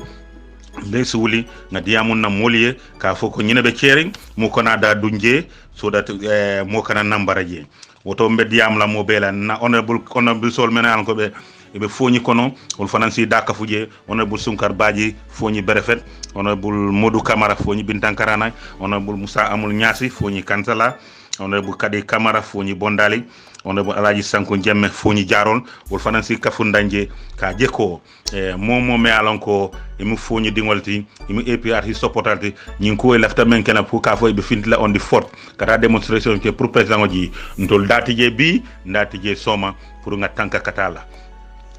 lesu wuli ngadi amun na moliye ka fo ko nyine be cering mo kona da dunje so that mo kana nambaraje woto mbediyam la mo bela na honorable sol mena ko be be foñi kono wol fanansi daka fuje honorable Sunkar Badji foñi berefet honorable Modou Camara foñi bintankarana honorable Moussa Amul Nyasi foñi kansala honorable Kadi Camara foñi bondali honorable Alaji Sanko Jemme foñi jaron wol fanansi kafundanje ka jeko momo me alon ko imu foñi dingolti imu APRC supportalti nyin ko lafta men kena pour ka fo be fintla on the fort kata demonstration ke pour president ji ntol datije bi ndatije soma pour nga tanka katala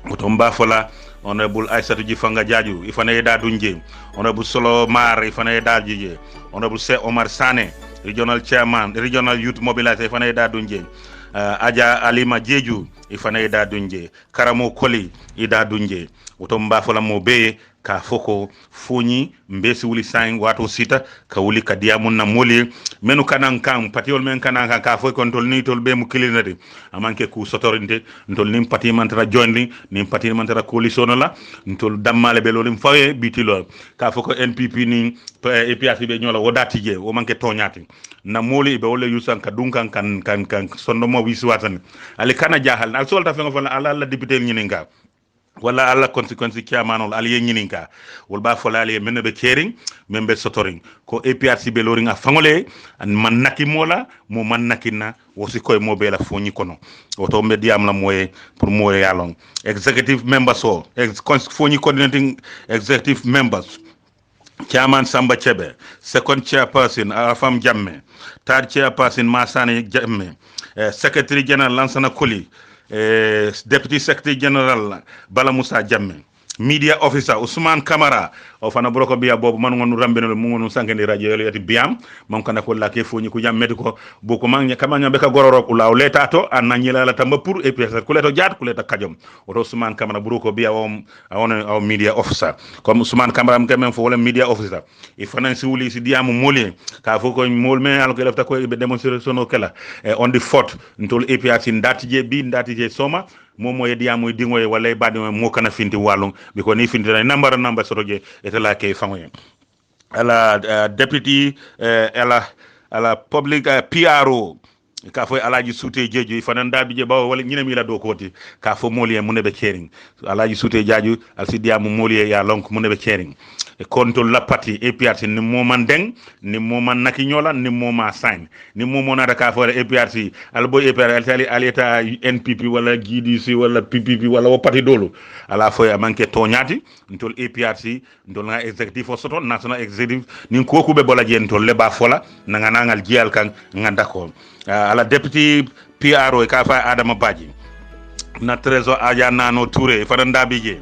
otomba fola honorable Aissatou Jifanga Diadiou ifana yeda dunje honorable Solo Mar ifana yeda jije honorable Se Omar Sane regional chairman regional youth mobilization ifana yeda dunje Aja Alima Jeju ifana yeda dunje Karamo Koli ida dunje otomba fola mo be ka foko foni mbesi wuli sain wato sita ka wuli ka diamun na moli menu kanan kan patiol men kanan kan ka fo kon tol ni tol be mu kilinati amanke ku sotorinte tol nim pati mantara joindli nim pati mantara coalition la tol dammale be lolim fawe bitilo ka foko NPP ni APRC be nyola wodati je o manke tonyati na moli be wala yusan ka dunkan kan sondo mo wiswatan ali kana jahal al solta fe ngol ala la député nyininga wala alla consequence kiamanol aliye nyininka wol ba folali men be caring membe sotoring ko APRC be loringa fangole an man nakimola mo man nakina wosi koy mo be la foñi kono woto be diam la moye pour mo yalong executive members so foñi coordinating executive members Chairman Samba Chebe, second chairperson Arafam Jamme, third chairperson Masane Jamme, secretary general Lansana Koli, deputy secretary general Bala Musa Jamme, media officer Usman Kamara o fana broko biya bobu man ngonu rambeno mu ngonu sankende radio yati biam mon kana ko la ke foni ko jam mediko boko man kama nyambe ka gororo ko law leta to an nanyela la tamba pour et puis ko leto jaat ko leta kajom o Usman Kamara broko biya o media officer comme Usman Kamara am même fo wala media officer e fana si wuli si diamu moli ka fo ko mol me al ko lefta ko be demonstration o kala on the 4th ntol APRC ndatije soma momo yedi amoy dingoy wala badi mo kana finti walong biko ni finti number soroje etala ke fangoy ala deputy ala public PRO ka fo alaji soute jeju fananda bije bawo wala nyina mi la do koti ka fo moliye munebe caring alaji soute jaju alsidia mo moliye ya lonk munebe caring e konto la parti APRC ni moman deng ni moman nakinyola ni moma sign ni momona da ka fo APRC albo APRC aleta NPP wala GDC wala PPP wala o parti dolo ala fo ya manke tonyati ntol APRC ntol nga executive soto national executive ni ko ko be bola jentol le ba fola nga nangal jial kan nga d'accord ala deputy PRO ka fa Adama Badji na trésor aja nano Touré fananda bije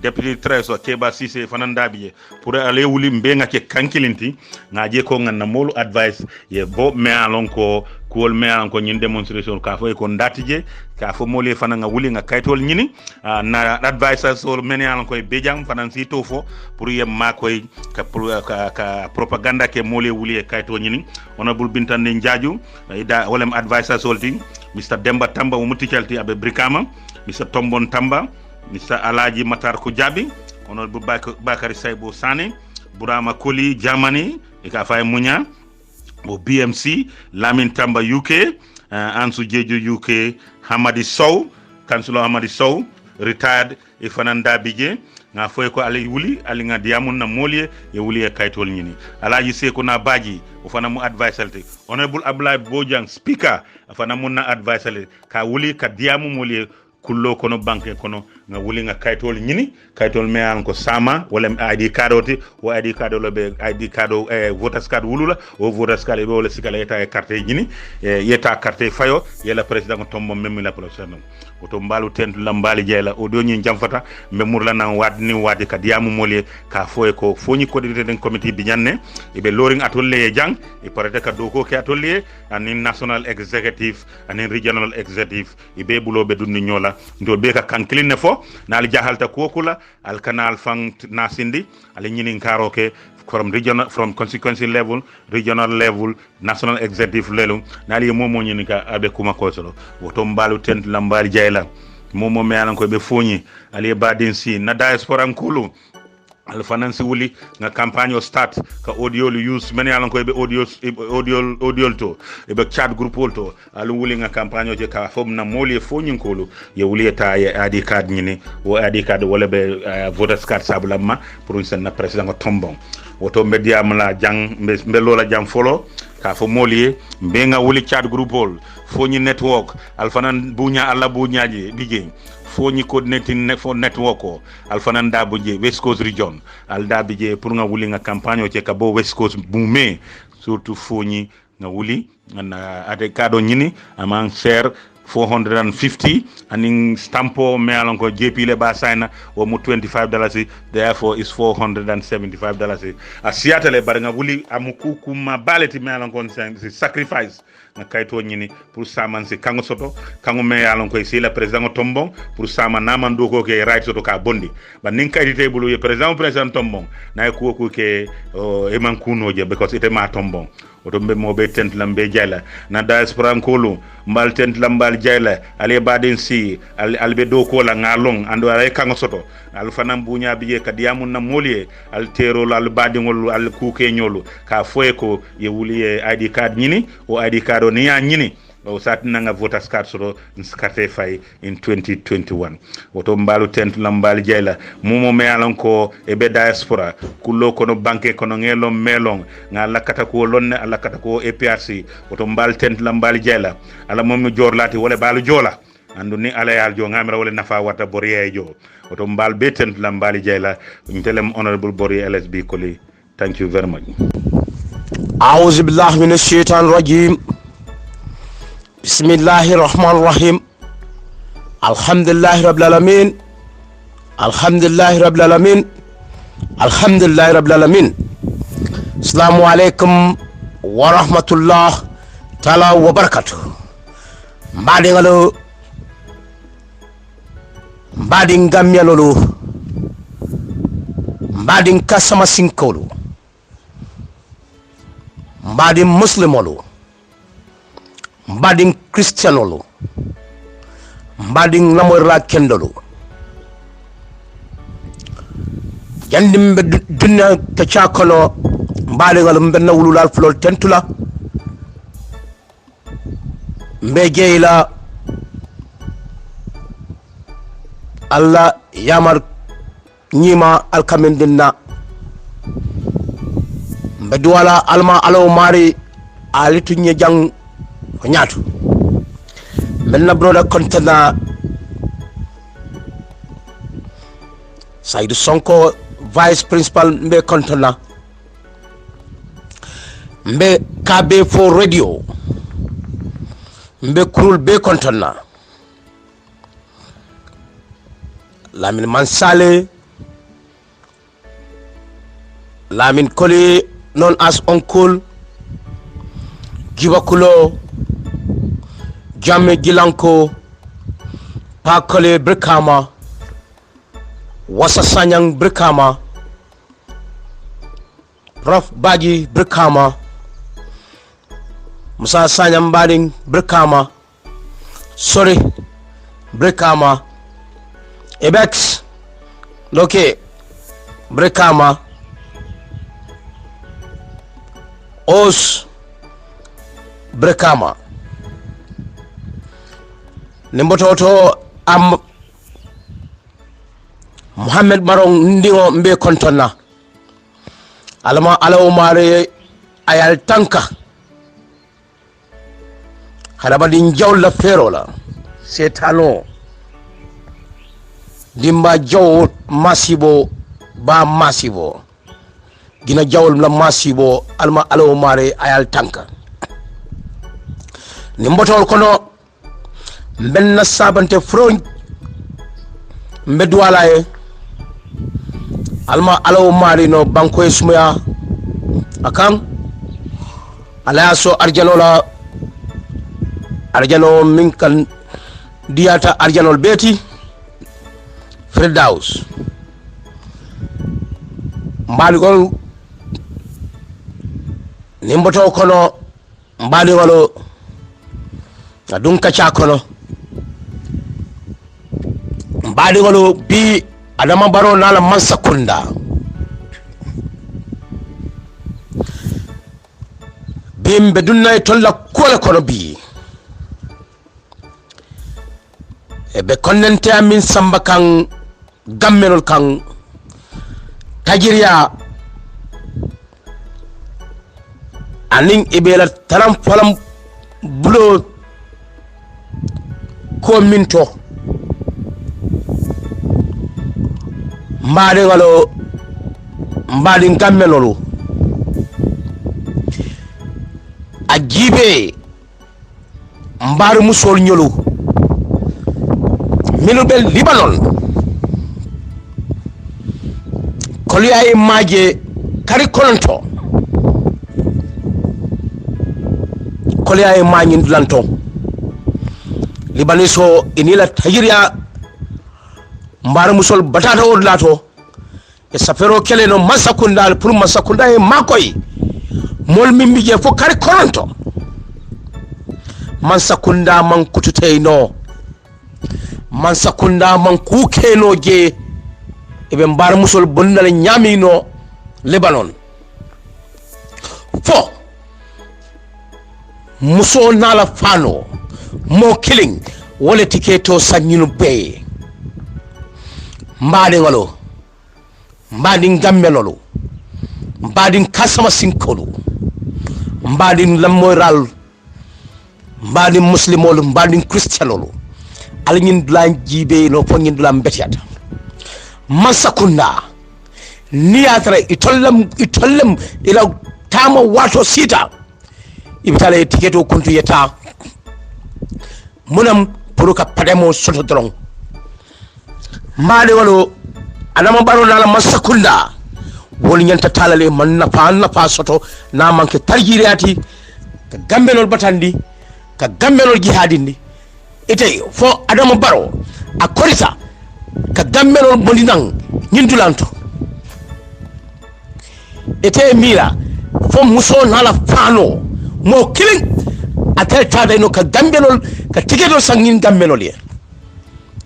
deputy trésor Keba Cissé fananda bije pour aller wuli mbenga ke kankilinti ngaje ko nganna molu advice ye bo me alon ko kol me alon ko nyin demonstration ka fo ko ndatije ka fo mole fana nga wuli nga kaytol nyini na advisors or men alon ko bejam fanan si to fo pour yem makoy ka propaganda ke mole wuli e kaytol nyini honorable Bintande Njaju ida wolem advisors holti Mr Demba Tamba mo muticalti abe Brikama Mr Tombon Tamba Mr Alaji Matar Kujabi honorable Bakari Saibo Sane Burama Koli Germany e ka fay munya o BMC Lamin Tamba UK Ansu Jeju UK Hamadi Sow Councilor Hamadi Sow retired e fananda bije nga foy ko ali wuli ali nga diamun na molie e wuli e kaytol nyini alaji seko na baji o fana mu advisalty honorable Abdoulaye Bojang speaker fana mun na advisalty ka wuli ka diamu molie kullo kono banque kono nga wuli nga kaytol nyini kaytol me an ko sama wala ID card oti o ID card lo be ID card voters card wulula o voters card be wala sikala eta e carte nyini yeta carte fayo yela president ko tombo memmi la prochaine oto mbalu tentu lambali jeyla o do nyi jamfata be murla nan wadni wadi ka diamu moli ka foy ko foni ko de den committee bi nyanne e be loring atolle jang e parete ka do ko ke atolle anin national executive anin regional executive e be bulo be dunni nyola ndo be ka kankilin ne fo na al jahalta kokula al canal fang nasindi al nyinin karoke from regional from constituency level regional level national executive level nali momo nyini ka abe kuma kosolo woto mbalu tent lambali jayla momo me alan ko be foni ali badin si na diaspora nkulu al finance wuli nga campagne o start ka audio use many alan ko be audio to e be chat group to al wuli nga campagne o je ka fom na moli foni nkulu ye wuli ta ID card nyini o ID card wala be voters card sabulama pour une na president ko tombon woto media mala jang mbe lola jang folo ka fo molier mbe nga wuli chat group hol foni network alfanan bunya alla bunyaji DJ foni coordinating network ko alfanan da buje West Coast region al da bije pour nga wuli nga campagne o ka bo West Coast boomé surtout foni nga wuli na ade kado nyini amang share 450 and stampo me alon ko JP le ba signa o mu $25 therefore is $475 a Seattle bar nga wuli amuku kuma baleti me alon ko sacrifice na kayto nyini pour saman se kango soto kango me alon ko si la president tombon pour sama naman do ko ke right soto ka bondi ba nin kayite bulu ye president tombon na ko ke e man kuno je because ite ma tombon oto mbe mo be tent lambe jayla na diaspora nkolu mbal tent lambal jayla ale badin si albe do ko la ngalong ando ay kango soto al fanam bunya biye ka diamun na molie al tero al badingol al kuke nyolu ka foye ko ye wuli ID card nyini o ID card o niya nyini o sati nanga voters card soro skate fay in 2021 woto mbalu tent lambali jeyla mumo me alon ko e be diaspora kullo kono banque kono ngelo melong nga lakata ko lonne lakata ko APRC woto mbal tent lambali jeyla ala mom jorlati wala balu jola andu ni ala yal jo ngamira wala nafa wata boriye jo woto mbal be tent lambali jeyla ntelem honorable bori LSB Koli. Thank you very much. أعوذ بالله من الشيطان الرجيم بسم الله الرحمن الرحيم الحمد لله رب العالمين الحمد لله رب العالمين الحمد لله رب العالمين السلام عليكم ورحمة الله تعالى وبركاته بعدين غاميالولو بعدين كاسما سينكولو بعدين مسلمولو بعدين كريستيانولو بعدين نمورا كندولو جندم بدنا تشاكلو بعدين غلم بنا ولولال فلول تنتلا مبيجيلا الله يامر نيما الكامندنا بدوالا alma alo mari alitu nyejang nyatu menna broda kontena Saïdou Sonko vice principal mbe kontena mbe KB4 radio mbe kurul be kontena Lamine Mansale Lamine Koli known as Uncle Gibakulo Jamme Gilanko Pakole Brikama Wasa Sanyang Brikama Prof Baji Brikama Musa Sanyang Bading Brikama Sorry Brikama Ebex Loke Brikama Os Brekama Nimbototo am Muhammad Marong Ndingo mbe kontona alama alaw mare ayal tanka haraba din jawla ferola setano dimba jaw masibo ba masibo gina jawol la masibo alma alaw mare ayal tanka nimbotol kono benna sabante froñ mbedwalaye alma alaw mare no banko e sumuya akam alaso arjanola arjano min kan diata arjanol beti Firdaus mbaligol nimboto kono mbaligolo adun kacha kono mbaligolo bi adama baro nala mansakunda bimbe dunna tolla kole kono bi ebe konnente amin samba kan gammenol kan tajiriya anin ibela talam falam bulo ko minto mbaade ngalo mbaadi gammenolu ajibe mbaari musol nyolu minu bel Libanon koli ay maje kari kolonto koli ay mañi dulanto Libaniso inila tajiriya mbaari musol batata o lato e safero kele no masakunda pour masakunda e makoy mol mimbije fo kari kolonto mansakunda man kututeyno mansakunda man kukeno je ebe mbar musol bonnale nyamino Lebanon fo muso nala fano mo killing wala tiketo sanyinu be mbade ngalo mbadin gammelolu mbadin kasama sinkolu mbadin lamoral mbadin muslimolu mbadin christianolu alñin dulan jibe no fo ñin dulan betiata masakunda niyatra itollam ila tama wato sita ibitale tiketo kuntu yeta munam pour ka pademo soto dron mbade walo adama baro nala masakunda wol nyanta talale man nafa soto na manke tarjiriati ka gambenol batandi ka gambenol jihadindi ite fo adama baro a korita ka gambenol bondinan nyindulanto ite mira fo muso nala fano mo killing atel tada no ka gambenol ka tigedo sangin gambenol ye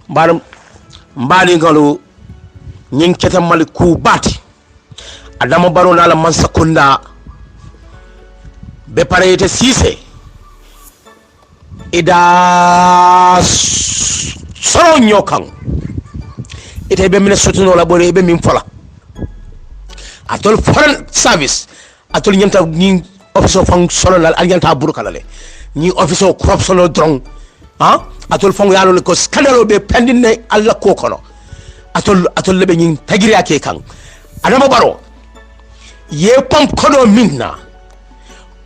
baram mbali ngalo nyin keta mali ku bati adama baro nala mansa kunda be parete sise ida soro nyokan ite be mine sotuno la bore be min fola atol foreign service atol nyanta ni officer fonctionnel alnyanta burukalale ni officer corruption drong ha atol fong yalo ko scandalo be pendine alla ko kono atol lebe nyin tagiri ake kan adama baro ye pam kodo minna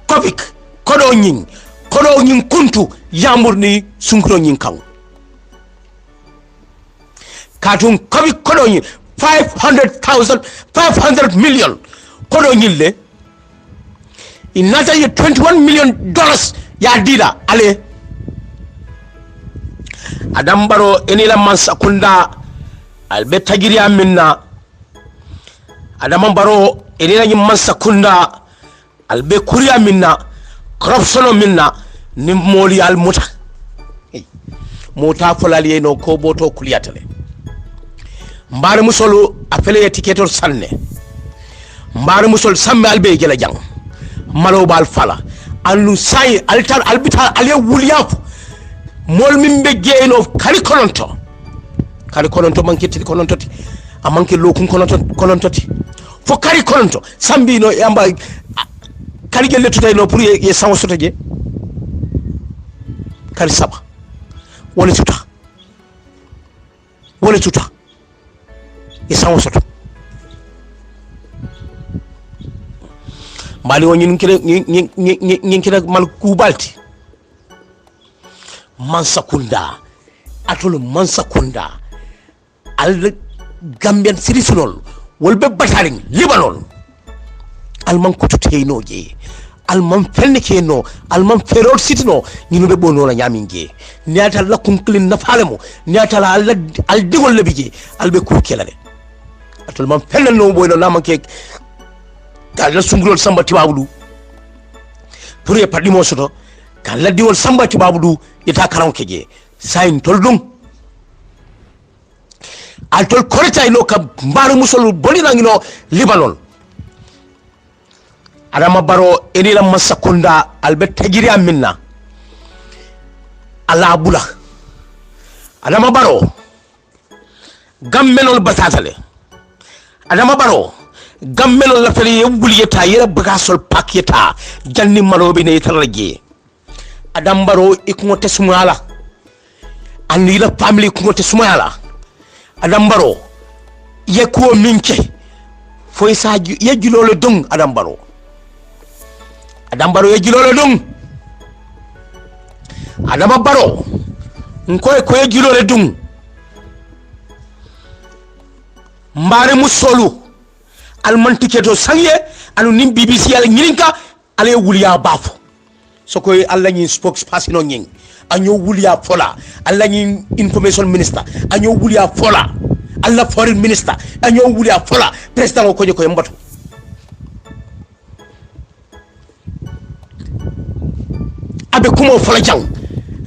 kofik kodo nyin kuntu yamur ni sunkro nyin kan katun kofik kodo nyin 500 million kodo nyin le inata ye $21 million ya dida ale adam baro enila mansa kunda albe tagiriya minna adam baro enila nyi mansa kunda albe kuriya minna corruption minna ni moli al muta muta folali no ko boto kuliyatale mbare musolu apele etiketor sanne mbare musol samme albe gela jang malo bal fala anu sai altar albital ale wuliaf mol min be geeno kali kononto manke ti konontoti amanke lokun konontoti fo kali kononto sambi no yamba kali gelle tutay no pour ye sawo soto je kali saba wala tuta ye sawo soto mbali woni nyin kire mal kubalti mansakunda atol mansakunda al gambian sirisunol wolbe bataling libanon alman kututeyno je alman fennekeno alman ferol sitino nyino be bono la nyaminge niata la kunklin na falemo niata la al digol lebije albe ku kelale atol man fenneno boyno namanke kala sungulol sambati babulu pour ye padimo soto kala diwol sambati babulu yeta karanke je sain toldum altol korita ino ka mbaru musolu bolina ngino libanon adama baro enila masakunda albe tagiri aminna ala bula adama baro gammenol batatale adama baro gammenol la fere yewuliyeta yera bagasol paketa janni malobe ne tarage adam baro ikungote sumala andi la family ikungote sumala adam baro yekuo minke fo isa yejulolo dong adam baro yejulolo dong adam baro nkoy ko yejulolo dong mbare musolu almantiketo sangye anu nim BBC al nyirinka ale wuliya bafo sokoy alla nyi spokesperson nyin anyo wuliya fola alla nyi information minister anyo wuliya fola alla foreign minister anyo wuliya fola president ko ko mbato abe kumo fola jang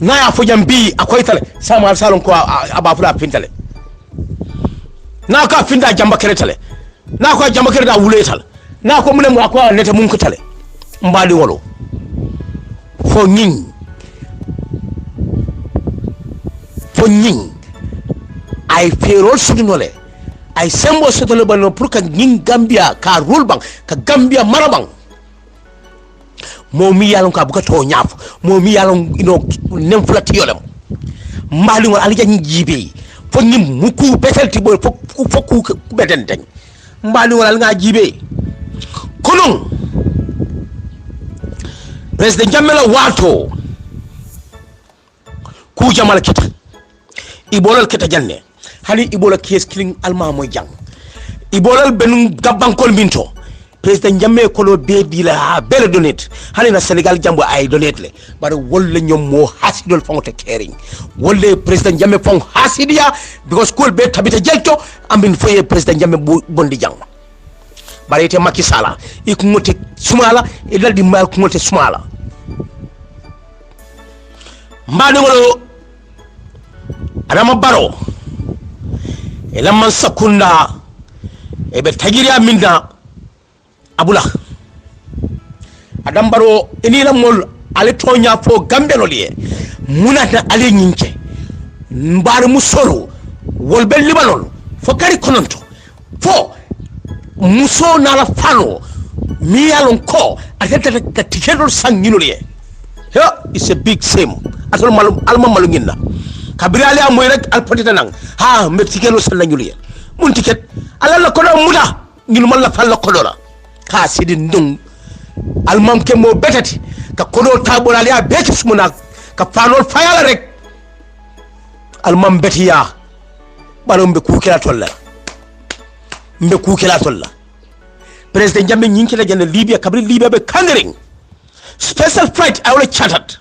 na ya fo jambi akoy tale sama salon ko abafula pintale na ka finda jamba keretale na ko jamba kereta wuletal na ko munem ko nete mun ko tale mbali wolo fo ñing ay ferol sudinole ay sembo sotole bano pour que ñing Gambia ka rule bang ka Gambia marabang mo mi yalon ka buka to ñaaf mo mi yalon nem flati yolam mbali ngol alja jibe fo ñim muku betelti bo fo ku betenten mbali ngol nga jibe konon president Jammeh wato ku jamal kita ibolal kita janne hani ibola kes killing alma moy jang ibolal ben gabankol minto president Jammeh ko lo be dila bele donate hani na Senegal jambo ay donate le bar wolle ñom mo hasidol fonte caring wolle president Jammeh fon hasidia because ko be tabita jelto ambin foye president Jammeh bondi jang barete Macky Sall ikumote sumala e daldi ma kumote sumala mbani ngolo Adama Barrow e lamman sakunda e be tagiriya minna abula Adama Barrow eni lamol ale tonya fo gambelo liye munata ale nyinke mbar musoro wolbe libanon fo kari kononto fo muso na la fano mi yalon ko atata ka tikedol sangino liye it's a big shame atol malum alma malu nginna kabirali amoy rek al potita nang ha me tikedol sangino liye mun tiket ala la ko do muda ngil mal la fal la ko do la ka sidi ndung almam ke mo betati ka kodo tabolali a beti sumuna ka fanol fayala rek almam betiya balo mbe kukela tolla president Jammeh nyinki la jana Libya kabri Libya be kangering special flight awle chartered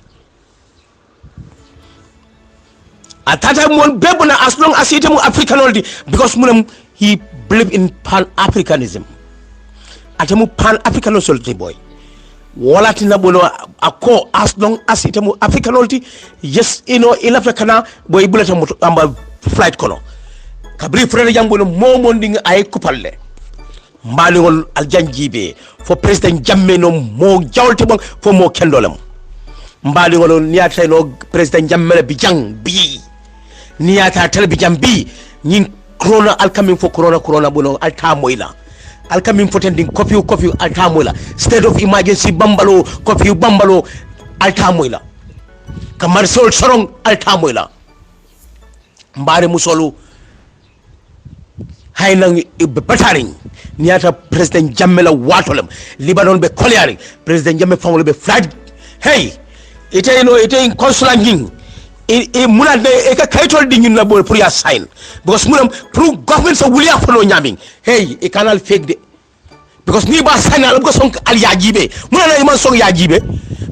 atata mon bebuna as long as itemu africanoldi because munam he believe in pan-africanism atemu pan-africanism boy wala tina bono ako as long as itemu africanolti yes in africana boy bulata amba flight kono kabri frere jambono momonding ay kupalle mbalingol aljanjibe fo president Jammeh no mo jawlte bon fo mo kendolam mbalingol niata no president Jammeh bi jang bi niata tel bi jam bi nyin corona alkamin fo corona bono alta moyla alkamin fo tending coffee alta moyla state of emergency bambalo coffee bambalo alta moyla kamar sol sorong alta moyla mbare musolu hayna bataring niata president Jammeh la watolem Libanon be kolyari president Jammeh fangol be flag hey ite in consular nging e muna de e ka kaytol dingin la bol pour ya sign because munam pour government so wuliya fano nyaming hey e kanal fake de because ni ba sign al ko son al yajibe muna na man son yajibe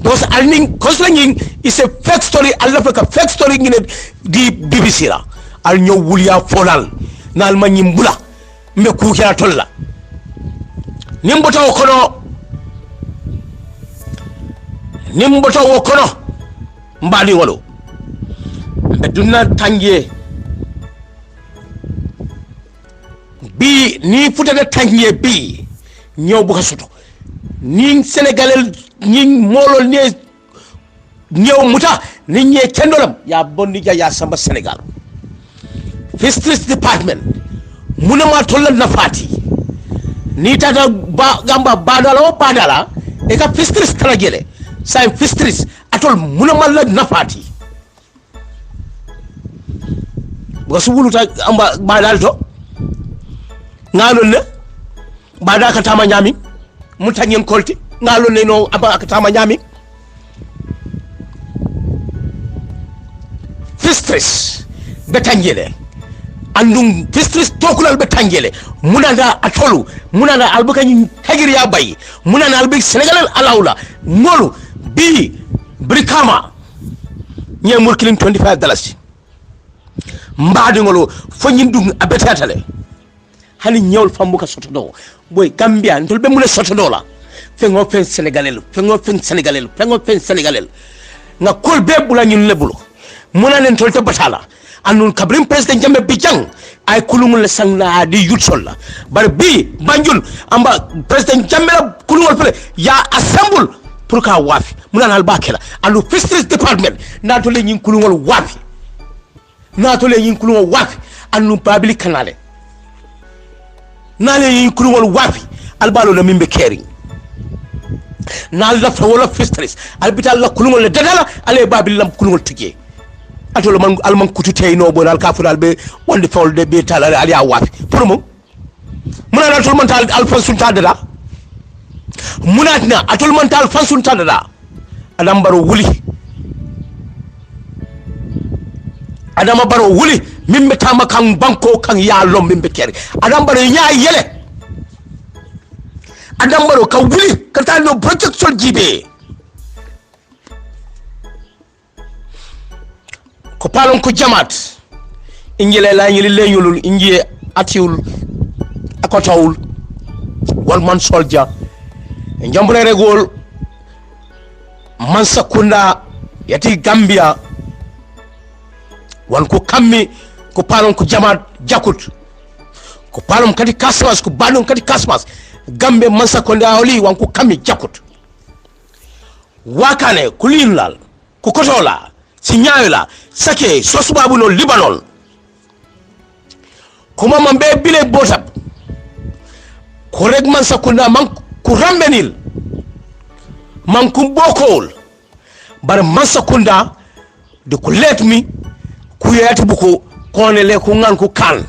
because al ning consular nging is a fake story al ka fake story ngine di BBC la al ñew wuliya fonal nal ma nyimbula mbe kukela tolla nimboto wokono mbali wolo be dunna tangiye bi ni futade tangiye bi ñew bu ko soto ni sénégalais ni molol ne ñew muta ni ñe kendolam ya bonni ja ya samba sénégal fisheries department munama tollal nafati ni tata gamba badala e ka fisheries kala gele say fisheries atol munama la nafati bo subuluta amba badal to ngalon ne bada ka tama nyami mutanyen kolti ngalon ne no aba ka tama nyami fisheries betangele andum fisheries tokulal betangele munanda atolu munanda albukani hagiriya bay munanda albik senegal alawla molu bi brikama nye murkilim $25 mbadi ngolo fonyindum abetatale hani nyol fambuka sotodo boy gambia ndol be mune sotodo la fengo fen senegalel nga kol be bula ñun lebulo munanen tolte batala anun kabrim president Jammeh bijang ay kulungul sangna di yutsol la bar bi banjul amba president Jammeh kulungul fele ya assemble pour ka wafi muna na albakela and fisheries department na to le nyin kulungol wafi and public kanale na le nyin kulungol wafi albalo na mimbe caring na lafta wala fisheries albital la kulungol le dadala ale babil lam kulungol tije atolo man alman kututey no bonal kafural be wonde folde be talale ali wafi pour mo muna na tol mental alfonso tadada munatina atol mental fansun tadada adam baro wuli mimbe tama kan banko kan ya lom mimbe kere adam baro nya yele adam baro ka wuli ka tano project sol jibe ko palon ko jamat ingele la ngeli lenyulul ingie atiul akotawul wal man soldier njambure regol mansa kunda yati Gambia wan ko kammi ko palon ko jamaat jakut ko palon kadi kasmas ko balon kadi kasmas Gambe mansa kunda oli wan ko kammi jakut wakane kulinlal ko kotola sinyayola sake sosubabu no Libanon ko mama be bile botab ko reg mansa kunda man ku rambenil man ku bokol bar mansa kunda de ku let mi ku yati buko konele ku ngan ku kan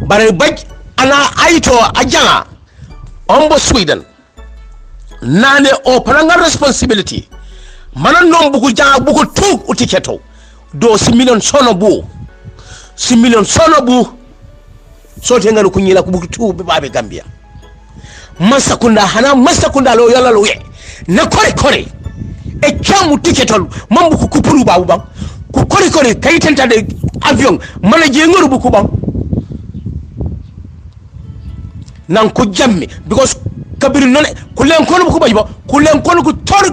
bare baj ana aito ajanga ombo Sweden nane o paranga responsibility manan non buku janga buku tu utiketo do 6 million sono bu so tenga ku nyila ku buku tu be babe Gambia masakunda hana masakunda lo yalla lo ye na kore e chamu tiketol mambu ku kupuru babu bang ku kore kay tenta de avion mana je ngoru bu ku bang nan ko jammi because kabiri non ku len kono bu ku bajiba ku len kono ku tor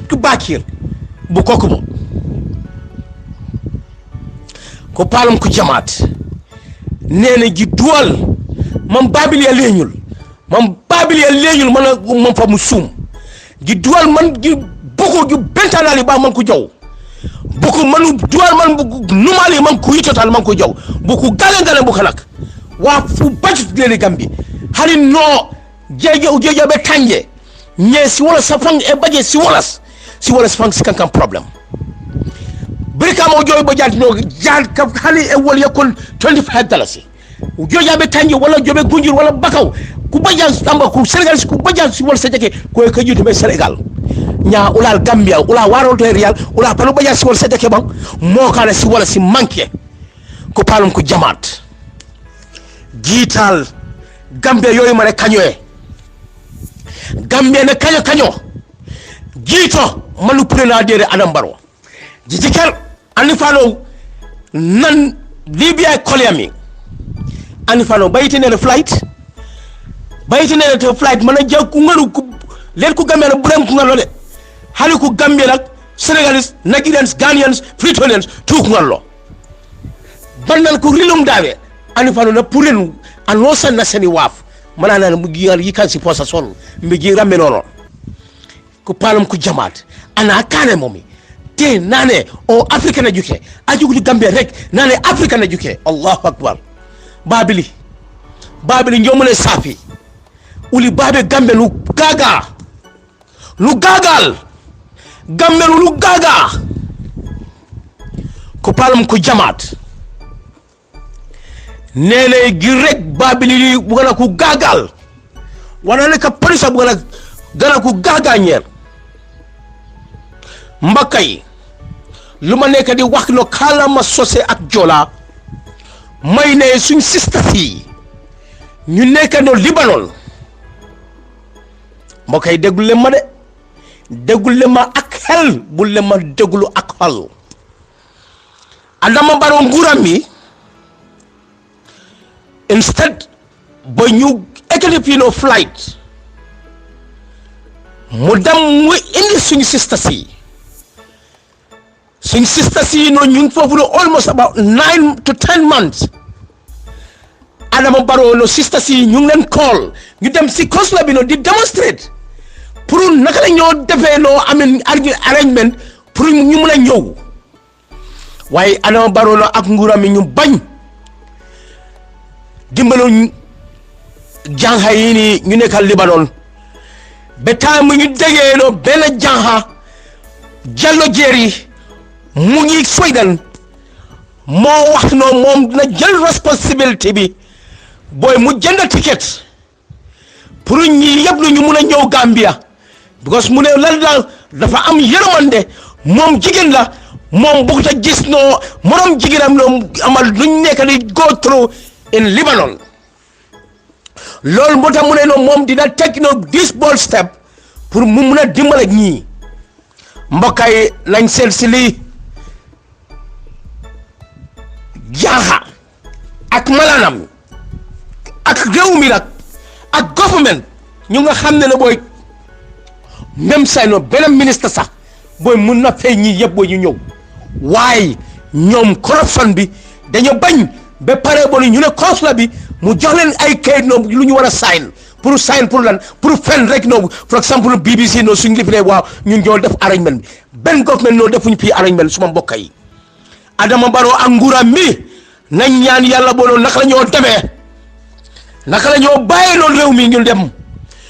ku bakir bu kokubo ko palum ku jamaat nene ji duwal mam babil ya leñul man babil ya leñul man fa musum gi duwal man gi boko gi bentanali ba man ko jaw boko man duwal man numali man ko yitotal man ko jaw boko galengale bu kalak wa fu budget le Gambi hali no jeje be tanje nyesi wala safang e baje si wala fang kan problem brika mo joy bo jant no jant ka hali e wol yakul $25 joja be tanje wala jobe gunjur wala bakaw ku bajan tamba ku Senegal ku bajan si wol sajake ko e kajuti be Senegal nya ulal Gambia ula warol to real ula palo bajan si wol sajake bang mo kala si wala si manke ko palum ko jamaat jital Gambia yoy mare kanyoe Gambia ne kanyo jito manu prena dere Adam Barrow jijikal anifalo nan Libya koliyami anifalo baytene le flight mana jaw ku ngaru ku len ku Gambia bu dem ku ngalo de hali ku Gambia nak Senegalese Nigerians Ghanaians Britonians tu ku ngalo banal ku rilum dawe anifalo na pulen anosa na seni waf mana na mu gigal yikan si posa sol mi gi rambe nono ko palum ku jamaat ana kane momi te nane o Africa na juke ajugu Gambia rek nane Africa na juke Allahu akbar babili njomule safi uli babe Gambia lu gagal Gambia lu gaga ko palum ku jamaat nene gi rek babili bu gana ku gagal wana ne ka police bu gana ku gaga ñer mbakay luma nekk di wax no kala ma sosé ak jola may ne suñ sister fi ñu nekk no Libanon mbakay degul le ma ak xel bu le ma deglu ak xol Adama Barrow nguram mi instead boy ñu ekipino flight mu dem mu indi suñ sister si no ñu fofu no almost about 9 to 10 months Adama Barrow no sister si ñu len call ñu dem si consulat bi no di demonstrate pour naka la ñoo defee loo amin arrangement pour ñu mun a ñëw waaye Adama Barrow la ak nguuram mi ñu bañ dimbalu jànxa yi ni ñu nekkal Libanon ba temps mu ñu déggee no benn jànxa Jallow Jerry mu ngi Sweden moo wax no moom dina jël responsabilité bi booy mu jënd ticket pour ñi yëpp lu ñu mun a ñëw Gambia because mu ne lan la dafa am yërmande moom jigéen la moom bëgg ta gis no morom jigéenam no amal luñ nekk di go through in Lebanon loolu moo tax mu ne no moom dina take no this bold step pour mu mun a dimbale ñii mbokkay nañ seet si lii jaaxa ak malaanam ak réew mi nag ak government ñu nga xam ne ne booy même say no benn ministre sax booy mun na fay ñii yëpp booy ñu ñëw waaye ñoom corruption bi dañu bañ ba pare bo ñu ne consulat bi mu jox leen ay kayit no lu ñu war a sign pour lan pour fen rek no for example BBC no suñu liflee waaw ñun ñoo def arrangement bi benn government no defuñu fii arrangement suma mbokk yi Adama Barrow ak nguuram mi nañ ñaan yàlla booloo naka la ñoo demee naka la ñoo bàyyee loolu réew mi ñu dem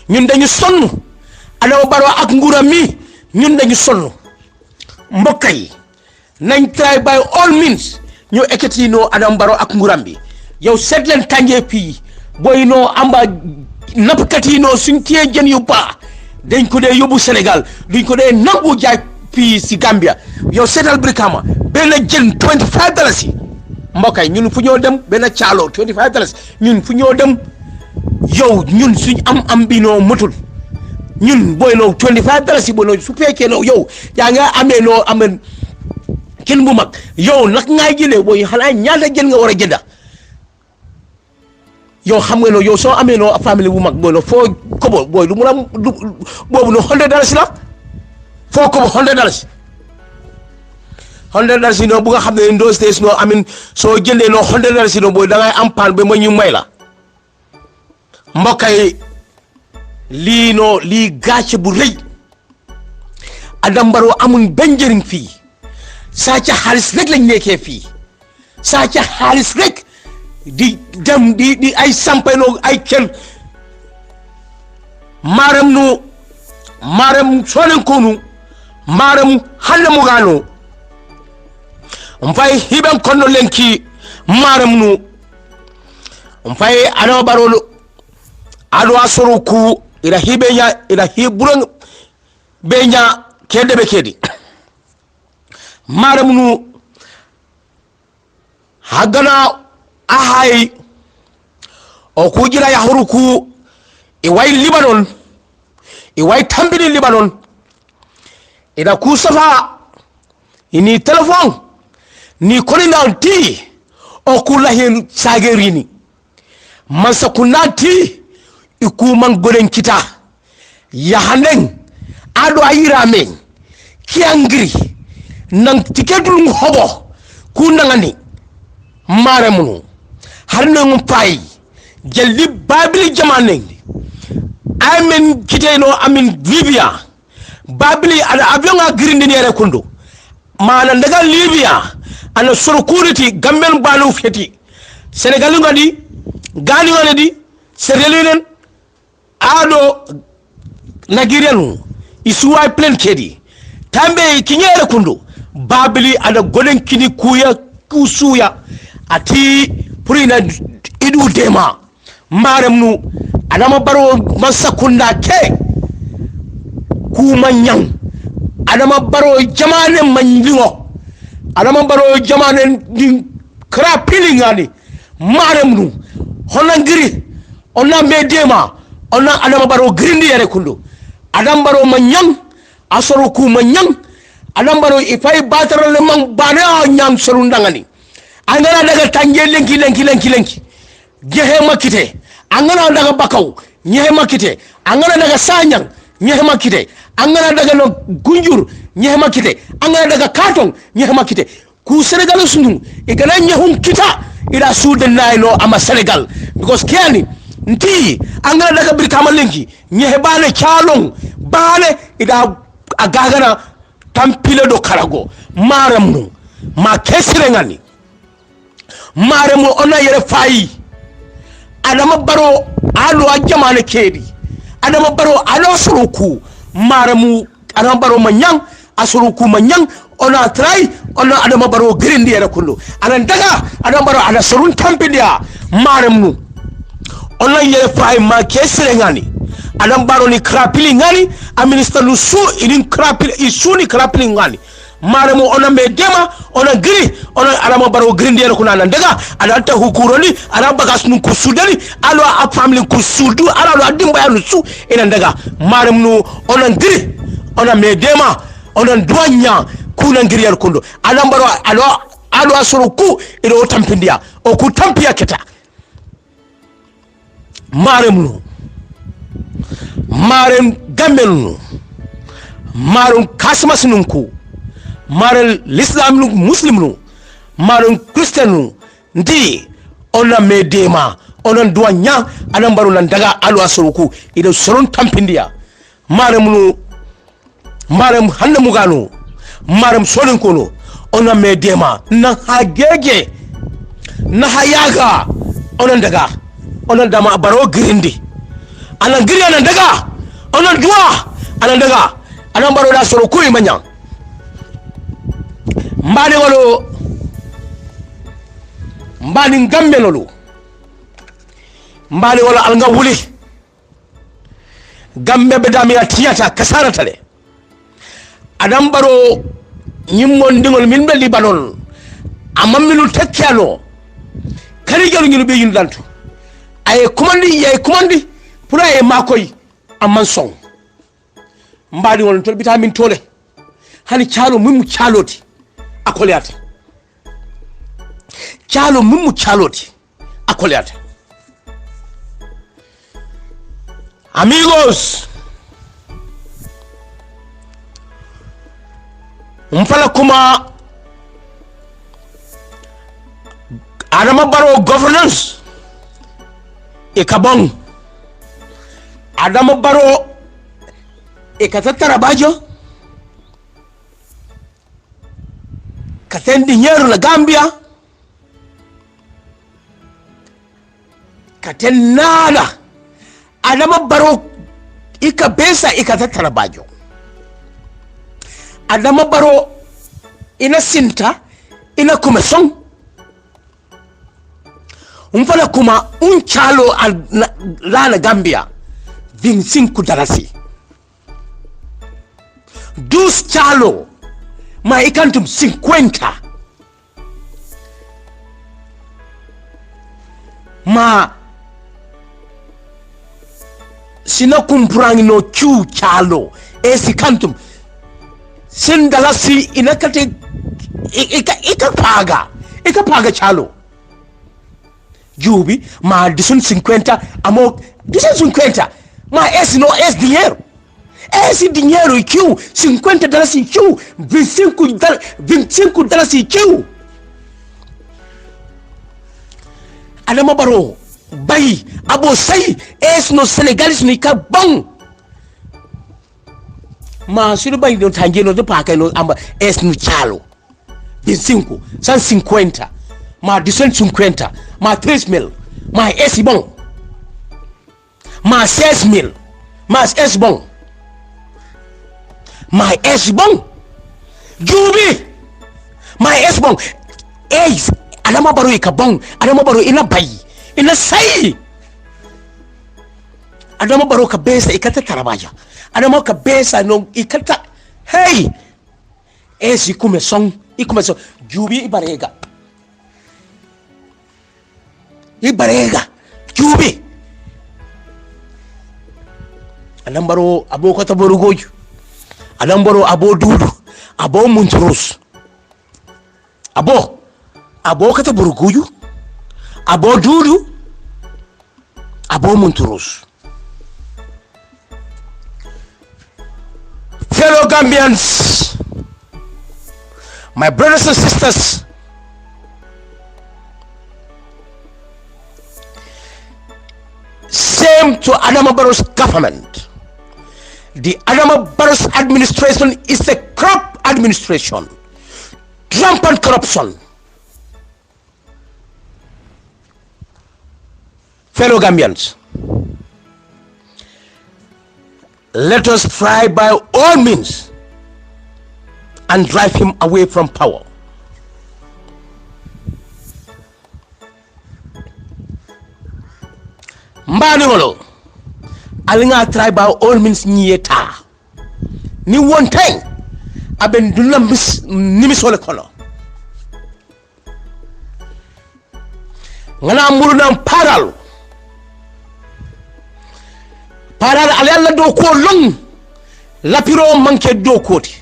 ñun dañu sonn Adama Barrow ak nguuram mi ñun dañu sonn mbokk yi nañ try by all means ñu ekkati noo Adama Barrow ak nguuram bi yow seet leen tàngee fii booy noo amba nappkat yi noo suñ téye jën yu baax dañ ko dee yóbbu Sénégal duñ ko dee nangu jaay fii si Gambia yow seetal Brikama benn jën $25 yi mbokk yi ñun fu ñoo dem benn caalo $25 ñun fu ñoo dem yow ñun suñ am bi noo matul ñun booy noo $25 yi booy noo su fekkee noo yow yaa nga amee noo amee kenn bu mag yow nag ngay jëlee booy xanaa ñaata jën nga war a jënda yow xam nga no yow soo amee no famille bu mag booy no foo kobo booy du mun a boobu no $100 la foo kobo $100 $100 no bu nga xam ne in those days no amin soo jëndee no $100 no booy da ngay am paan ba ma ñu may la mbokk yi lii no lii gàcce bu rëy Adama Barrow amul benn njëriñ fii saa ca xaalis rek lañ nekkee fii saa ca xaalis rek di dem di ay sampeno ay kër maram sonenkonu maram halle mugano mfay hiben kono lenki maram nu mfay Adama Barrow ado asoro ku ila hiburan benya kedi maram nu hagana ahay o kujira ya huruku iwai Lebanon iwai tambini Lebanon ida kusafa ini telefon ni kolina ti o kulahin sagerini mansa kunati iku mangolen kita yahanen ado ayiramen kiangri nang tiketul hobo kunangani maremunu harna ngum pay jalli babili jamane amen kiteno amin Libya babili ada avion a grindini yere kundo mana daga Libya ana security gamben balu feti Senegal ngadi gani ngadi serelenen ado Nigerian isuwa plan kedi tambe kinyere kundo babili ada golen kini kusuya ati purina idu dema marem nu Adama Barrow masakunda ke kuma nyang Adama Barrow jamane manjingo Adama Barrow jamane din kra pilingani marem nu honangiri ona medema ona Adama Barrow grindi yere kundu Adama Barrow manyang asoro ku manyang Adama Barrow ifai batarale mang bana nyang sorundangani angana daga tanje lenki jehe makite angana daga bakaw nyehe makite angana daga sanyang nyehe makite angana daga no gunjur nyehe makite angana daga karton nyehe makite ku Senegal sunu igana nyehum kita ila sudan naino ama Senegal because kiani nti angana daga Brikama lenki nyehe bale chalong bale ida agagana tampile do karago maram ma kesire ngani maram ona yere fayi adama baro alo ajamane kedi adama baro alo suruku maram adama baro manyang asuruku manyang ona try ona adama baro grindi yere kullu anan daga adama baro ana surun tampidia maram ona yere fayi ma kesire ngani adam baro ni krapili ngani a minister lu su idin krapili isuni krapili ngani maramo ona medema ona giri ona alama baro grindi yero kuna daga adanta hukuroni ala bagas nu kusudani alo a family kusudu ala adimba ya su ina daga maram nu ona giri ona medema ona douanya kuna giri yero kundo adam baro alo asuruku ilo tampindia o ku tampia keta maram nu maren gamelu marun kasmas nunku maren l'islam nu muslim nu marun christian nu ndi ona medema ona duanya anan baru nan daga alu asuruku ido soron tampindia marem hanna muganu marem sonin kono ona medema na hagege na hayaga ona daga ona dama baro girindi anan giri anan daga onan dua anan daga anan baro da soro kuyi manya mbani gambe lolu mbani wala alga wuli gambe be dami atiyata kasara tale anan baro nyimmon dingol min be libanon amammilu tekkano kari jalu ngilu be yindantu ay kumandi pour ay makoy amman son mbadi won tol vitamin tole hani chalo mum chaloti akoliata chalo mum chaloti akoliata amigos mpala kuma adama baro governance e kabon adama baro e katatara bajo katendi nyeru la Gambia katennala adama baro ika besa ikatatara bajo adama baro ina sinta ina kumeson umfala kuma unchalo la Gambia 25 darasi dus chalo ma ikantum 50 ma sina kumpurangi no chu chalo esi kantum sin darasi inakate ika paga chalo jubi ma disun 50 amo disun 50 ma esi no es dinheiro ikiu 50 darasi ikiu 25 darasi ikiu adama baro bay abo sai es no senegalis no ka bon ma suru bay no tangeno de paka no amba es no chalo 25 150 ma 250 ma 3,000 ma es bon ma 6,000 ma es bon ma es bon jubi ma es bon es adama baro ikabon adama baro ina bay ina sai adama baro ka besa ikata tarabaja adama ka besa no ikata hey es ikume son jubi ibarega jubi anambaro abo kota borugoju anambaro abo dudu abo munturus abo kota borugoju abo dudu abo munturus. Fellow Gambians, my brothers and sisters, same to Adama Barrow's government. The Adama Barrow's administration is a corrupt administration, rampant corruption. Fellow Gambians, let us try by all means and drive him away from power. Mbaningolo, alinga try by all means nyeta. Ni one time, aben dula nimisole kono. Ngana muruna paral. Paral alialla do ko long lapiro manke do koti.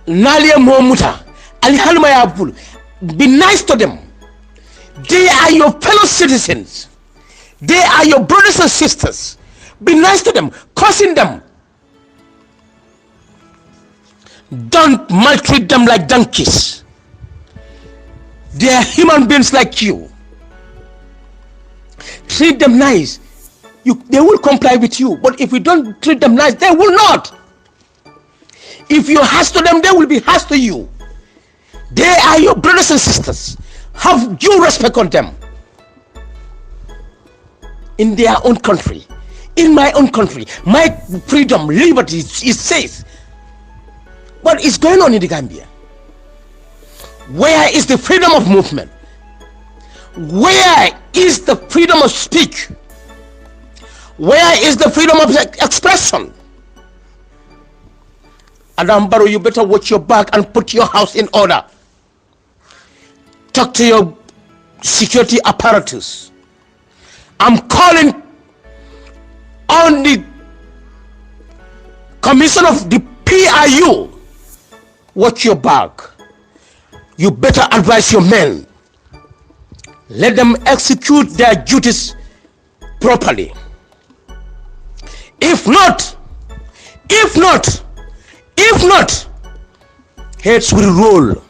Nalia momuta ali halma ya bul. Be nice to them. They are your fellow citizens. They are your brothers and sisters. Be nice to them, cursing them. Don't maltreat them like donkeys. They are human beings like you. Treat them nice. They will comply with you. But if you don't treat them nice, they will not. If you harsh to them, they will be harsh to you. They are your brothers and sisters. Have due respect on them. In their own country, in my own country, my freedom, liberty is safe. What is going on in the Gambia? Where is the freedom of movement? Where is the freedom of speech? Where is the freedom of expression? Adam Barrow, you better watch your back and put your house in order. Talk to your security apparatus. I'm calling on the commission of the PIU. Watch your back. You better advise your men. Let them execute their duties properly. If not, heads will roll.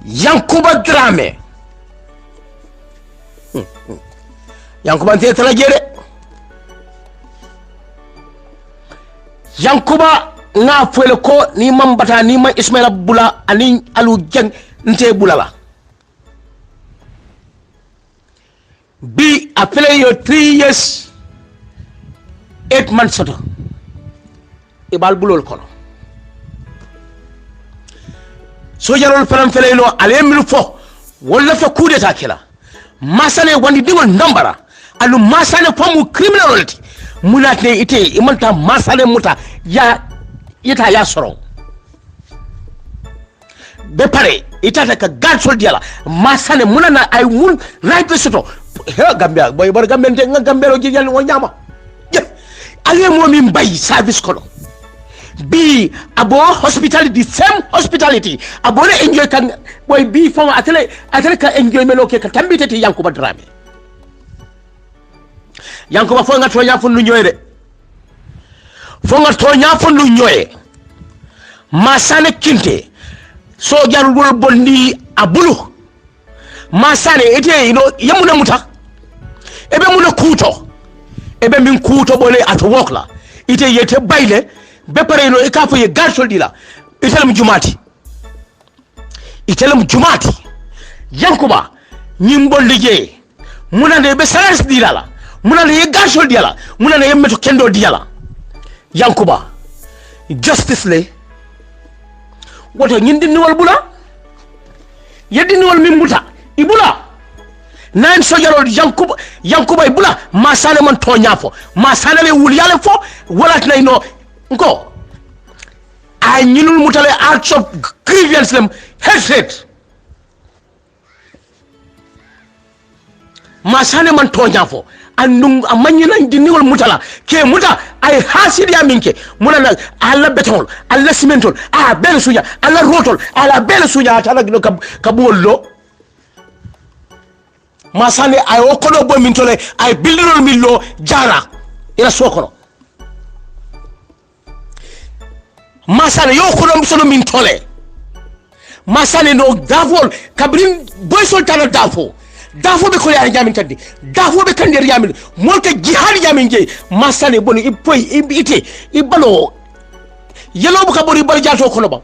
Yankuba Drame. Yankuba nte tala jere. Yankuba nga fwele ko ni mambata ni ma Ismaila Bula ani alu jeng nte bulala. Be a play your 3 years 8 months ago. Ibal bulol kono. So jarol faram fele no alemilu fo wala fa coup d'état kila. Masane wandi dingol nambara alu masane famu criminality munatne ite imanta masane muta ya ita ya soro be pare ita ka gatsol diala masane munana ay mun right soto he Gambia boy bar Gambia nga Gambia ji yalla won nyama ale mo min bay service kono bi abo hospitality same hospitality abo le enjoy kan boy bi fo atele ka enjoy melo ke ka tambitati Yankuba Drame Yankuba fo nga to nya fu nu ñoyde fo nga to nya fu nu ñoye masane kinte so jarul bondi abulu masane ite yamuna muta ebe muna kuto ebe min kuto bole ato wokla ite yete bayle be pare no ikafo ye garsol dila itelum jumati Yankuba nyimbo lige muna ne be salas dilala muna ne ye garsol dila muna ne yemmeto kendo dila Yankuba justice le woto nyindi niwal bula yeddi niwal min muta ibula nan sojarol Yankuba ibula masale man to nyafo masale le wulyale fo wala tinay no nko ay ñinul mutale acts of grievance lem hatred masane man to nyafo andum amanyina di niwol mutala ke muta ay hasidi aminke munana alla betol alla cimentol bel suya alla rotol alla bel suya tala kabullo masane ay okodo bo min tole ay bildol millo jara ila sokono masane yo kodo msolo min tole masane no davol kabrin boy sultana dafo dafo be ko ya nyamin kandi dafo be kandi yamin molka jihad yamin je masane boni ipoy ibite ibalo yelo bu ka bori bar jato kono ba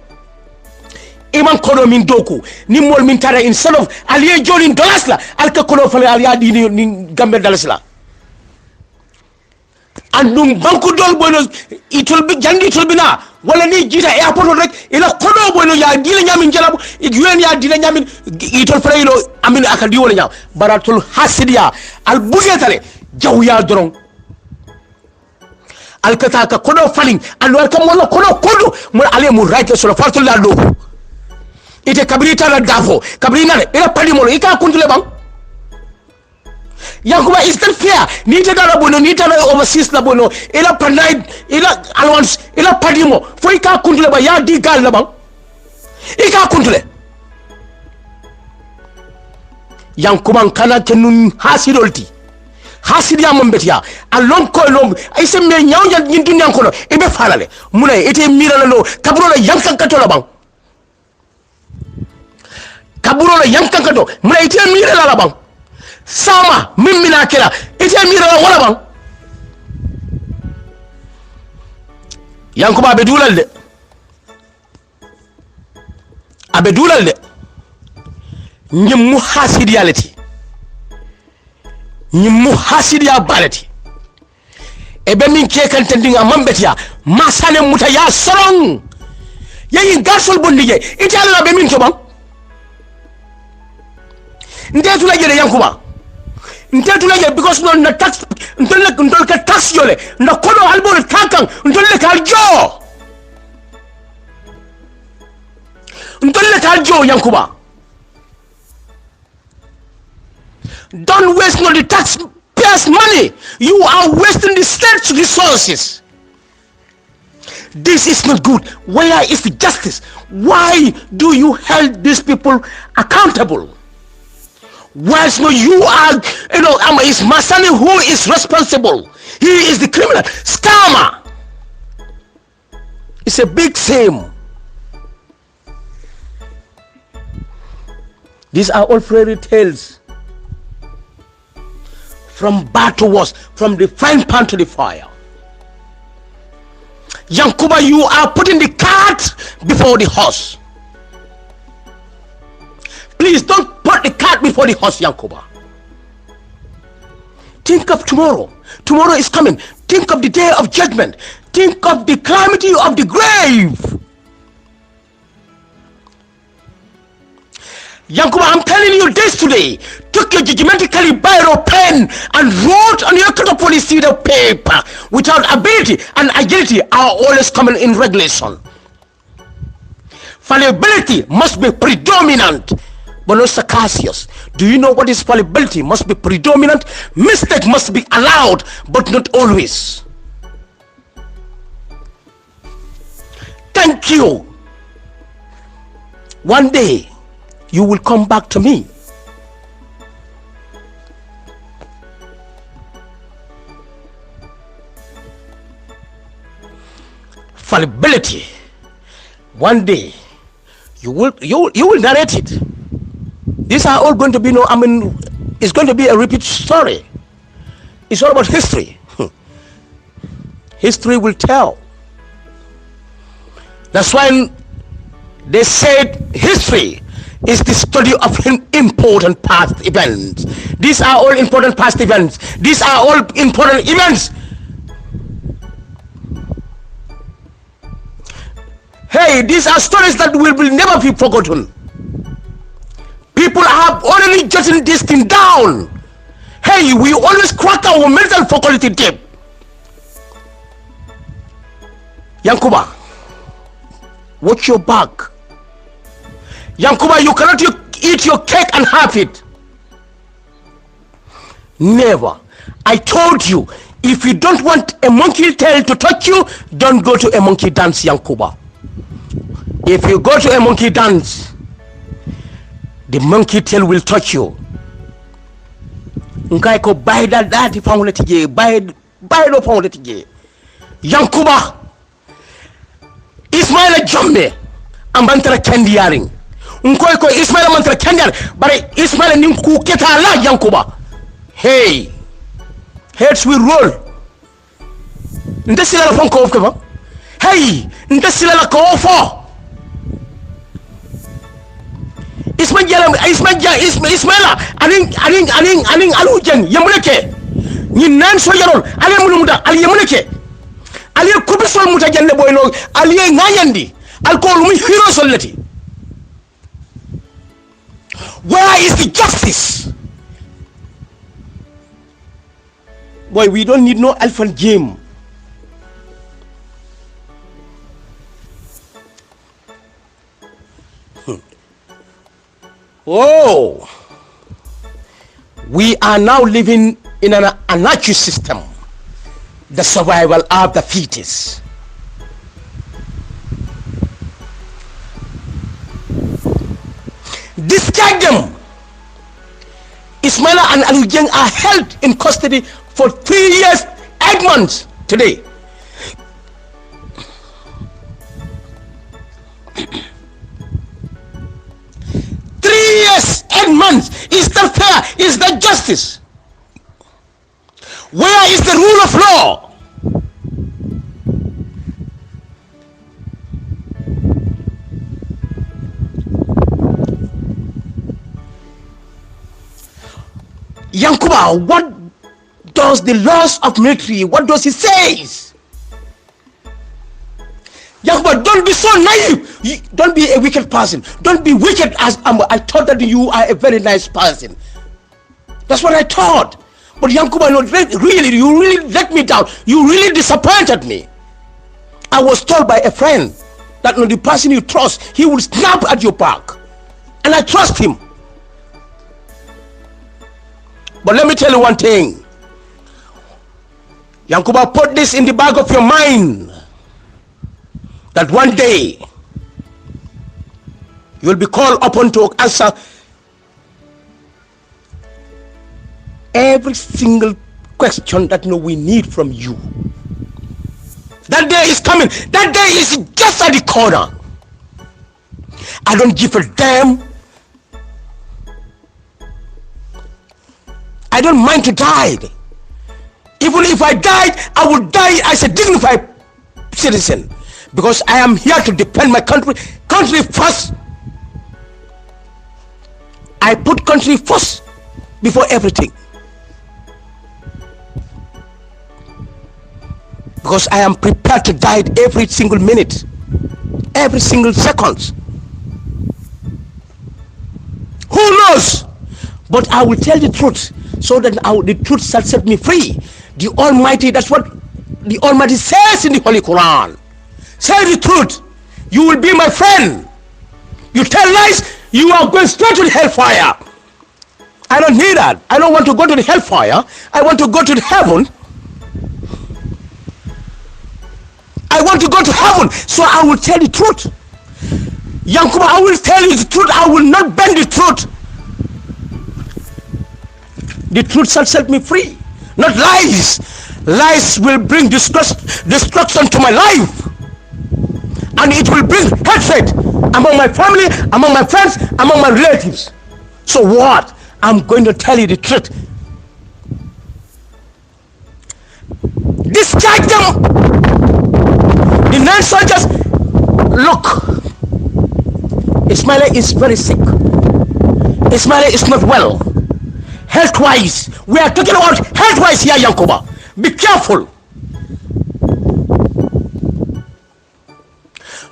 iman kono min doku ni mol min tara instead of aliye jolin dollars la alka kono fale aliya dini ni gambe dollars la andum banku dol bono itol bi jandi tol bina wala ni jita airport rek ila kono bono ya dila nyamin jalabu igwen ya dila nyamin itol fraylo amin akadi wala nyaw baratul hasidiya al bugetale jaw ya doron al kataka kono falling and welcome wala kono kodo mo ale mo right so fartul la do ite kabrita la dafo kabrina ila pali mo ika kuntule bang Yankuba is that fair ni te dara bono ni tara overseas la bono ila panai ila allowance ila padimo fo ika kuntule ba ya di gal la bang ika kuntule Yankuba kana kenun hasidolti hasidiya mambetia alon ko lom ay se me nyawja ni dunya ko no ibe falale mulay ite mirala lo kabro la yankan kato la bang kabro la yankan kato mulay ite mirala la bang sama mimmina kira ite mirala wala bang Yankuba be dulal de nyim mu hasidiyalati nyimmu hasidiya balati ebe min kekan tendinga mambetia masane muta ya solong yayi gasol bondige italla be min to bam ndetu la jere Yankuba ndetu la jere because non na tax ndol ka tax yole na kono albol kankan ndol ka jo Yankuba. Don't waste no the taxpayers' money. You are wasting the state's resources. This is not good. Where is the justice? Why do you hold these people accountable? Whilst no, you are, it's Masani who is responsible. He is the criminal. Scammer. It's a big shame. These are all fairy tales. From bad to worse, from the frying pan to the fire. Yankuba, you are putting the cart before the horse. Please don't put the cart before the horse, Yankuba. Think of tomorrow. Tomorrow is coming. Think of the day of judgment. Think of the calamity of the grave. Yankuba, I'm telling you this today. Took your judgmentically biro pen and wrote on your cut police sheet of paper without ability and agility are always coming in regulation. Fallibility must be predominant, but not sarcastious. Do you know what is fallibility? Must be predominant. Mistake must be allowed, but not always. Thank you. One day, you will come back to me. Fallibility. One day, you will narrate it. These are all going to be it's going to be a repeat story. It's all about history. History will tell. That's why they said history is the study of important past events. These are all important past events. These are all important events. Hey, these are stories that will never be forgotten. People have already jotted this thing down. Hey, we always crack our mental faculty deep. Yankuba, watch your back. Yankuba, you cannot eat your cake and have it. Never. I told you, if you don't want a monkey tail to touch you, don't go to a monkey dance, Yankuba. If you go to a monkey dance, the monkey tail will touch you. Nkai ko bayda dati pawle tije baydo pawle tije. Yankuba, Ismaila Jammeh ambantara kendi yaring. nkoy ko Ismaila man tra kanjal bare Ismaila nin ku keta la Yankuba. Hey, heads will roll. Ndesila la fonko of kaba. Hey, ndesila la ko fo. Ismaila aning alujeng yamuleke ni nan so yarol ale mulumuda ali yamuleke ali kubisol mutajande boyno ali ngayandi alcohol mi hero solati. Where is the justice? Boy, we don't need no elephant game. Oh, we are now living in an anarchic system, the survival of the fittest. Discharge them. Ismaila and Alujeng are held in custody for 3 years, 8 months today. Months. Is that fair? Is that justice? Where is the rule of law? Yankuba, what does the laws of military, what does it say? Yankuba, don't be so naive. Don't be a wicked person. Don't be wicked as I thought that you are a very nice person. That's what I thought. But Yankuba, no, really, you really let me down. You really disappointed me. I was told by a friend that the person you trust, he will snap at your back. And I trust him. But let me tell you one thing. Yankuba, put this in the back of your mind. That one day you will be called upon to answer every single question that we need from you. That day is coming. That day is just at the corner. I don't give a damn. I don't mind to die. Even if I died, I would die as a dignified citizen. Because I am here to defend my country first. I put country first before everything. Because I am prepared to die every single minute, every single second. Who knows? But I will tell the truth, so that the truth shall set me free. The Almighty, that's what the Almighty says in the Holy Quran. Say the truth, you will be my friend. You tell lies, you are going straight to the hellfire. I don't need that. I don't want to go to the hellfire. I want to go to the heaven. I want to go to heaven, so I will tell the truth. Yankuba, I will tell you the truth. I will not bend the truth. The truth shall set me free, not lies. Lies will bring destruction to my life. And it will bring hatred among my family, among my friends, among my relatives. So what? I'm going to tell you the truth. Discharge them. The 9 soldiers, look. Ismaila is very sick. Ismaila is not well. Health-wise, we are talking about health-wise here, Yankuba. Be careful.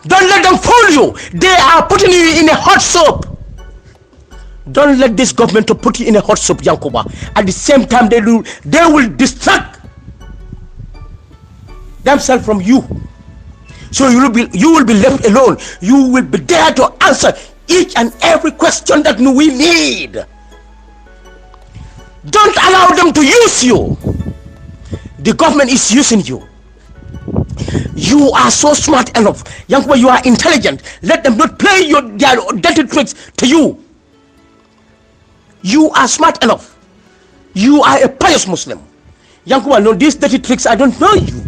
Don't let them fool you. They are putting you in a hot soup. Don't let this government to put you in a hot soup, Yankuba. At the same time, they will distract themselves from you. So you will be left alone. You will be there to answer each and every question that we need. Don't allow them to use you. The government is using you. You are so smart enough. Yankuba, you are intelligent. Let them not play their dirty tricks to you. You are smart enough. You are a pious Muslim. Yankuba, no, these dirty tricks, I don't know you.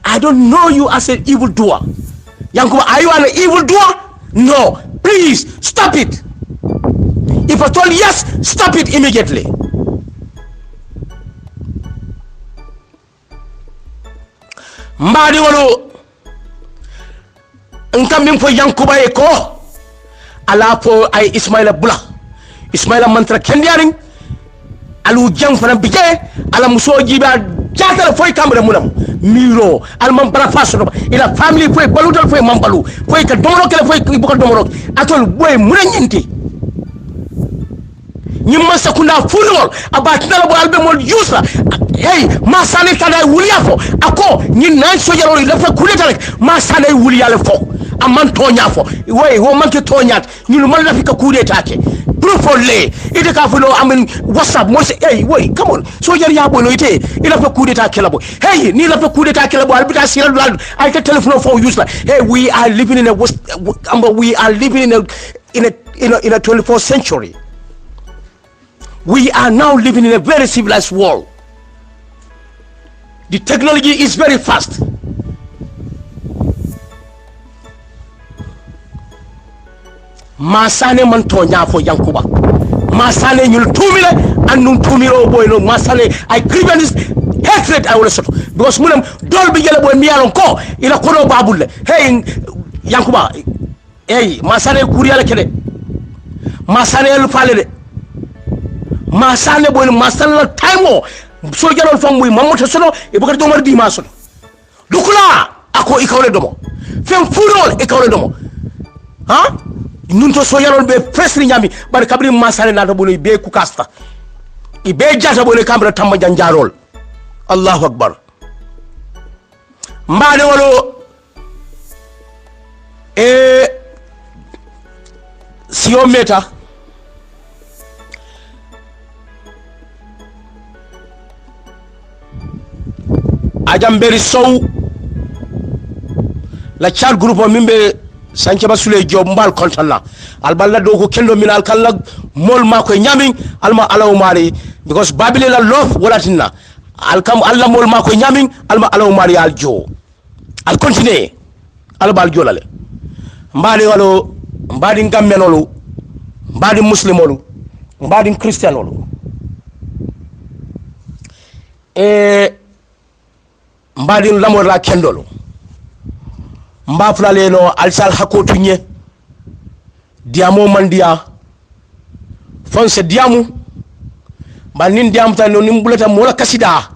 I don't know you as an evildoer. Yankuba, are you an evildoer? No, please stop it. If I told yes, stop it immediately. Mbadi walo nkambi fo yankuba e ko ala fo ay Ismaila Bula Ismaila mantra kendiaring alu jang fana bije ala muso jiba jatala foy kamre munam miro al man bara faso ila family foy balutal foy mambalu foy ka domoro kala foy ko domoro atol boy munanyinti nyimma sakunda fulol abatina bo albe mol yusa hey ma sane kada wuliya fo ako nyin nan sojaro la fa kuleta rek ma sane wuliya le fo amman tonya fo way wo manke tonyat ñun man la fi ka kuleta ke profolle ite ka fulo amen whatsapp mo say hey way come on sojaro ya bono ite ila fa kuleta ke labo hey ni la fa kuleta ke labo albita siral dal ay ka telephone fo useless hey we are living in a we are living in a 24th century. We are now living in a very civilized world. The technology is very fast. Masane man tonya fo yankuba. Masane nyul tumile annun tumiro boy no masane I grievance hatred I will sort because munem dol bi yele boy mi yalon ko ila kono babulle hey yankuba hey masane kuriyala kede masane el fale de masane boy masane time so jarol fambuy mamoto sono e bokar domar di maso dukula ako ikawle domo fem furol ikawle domo ha nun to so jarol be presri nyami bar kabri masane nata boni be ku kasta e be jata boni kamra tamma janjarol Allahu akbar mbade wolo siyo meta Ajamberi sow la chat groupe mimbe sanke basule job mbal kontalla alballa do ko kendo min alkalla mol mako nyamin alma alaw mari because babile la love walatinna alkam alla mol mako nyamin alma alaw mari aljo al continue albal jolale mbadi walo mbadi ngammenolu mbadi muslimolu mbadi christianolu mbadin lamor la kendolo mba fulale no alsal hakotu nye diamo mandia fonse diamu ba nin diam tan no nimbulata mola kasida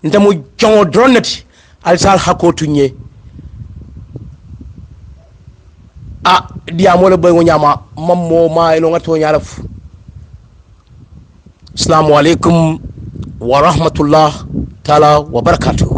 ntamu jongo droneti alsal hakotu nye diamo le boy nyama mammo ma ino ngato nyaraf assalamu alaikum wa rahmatullah taala wa barakatuh.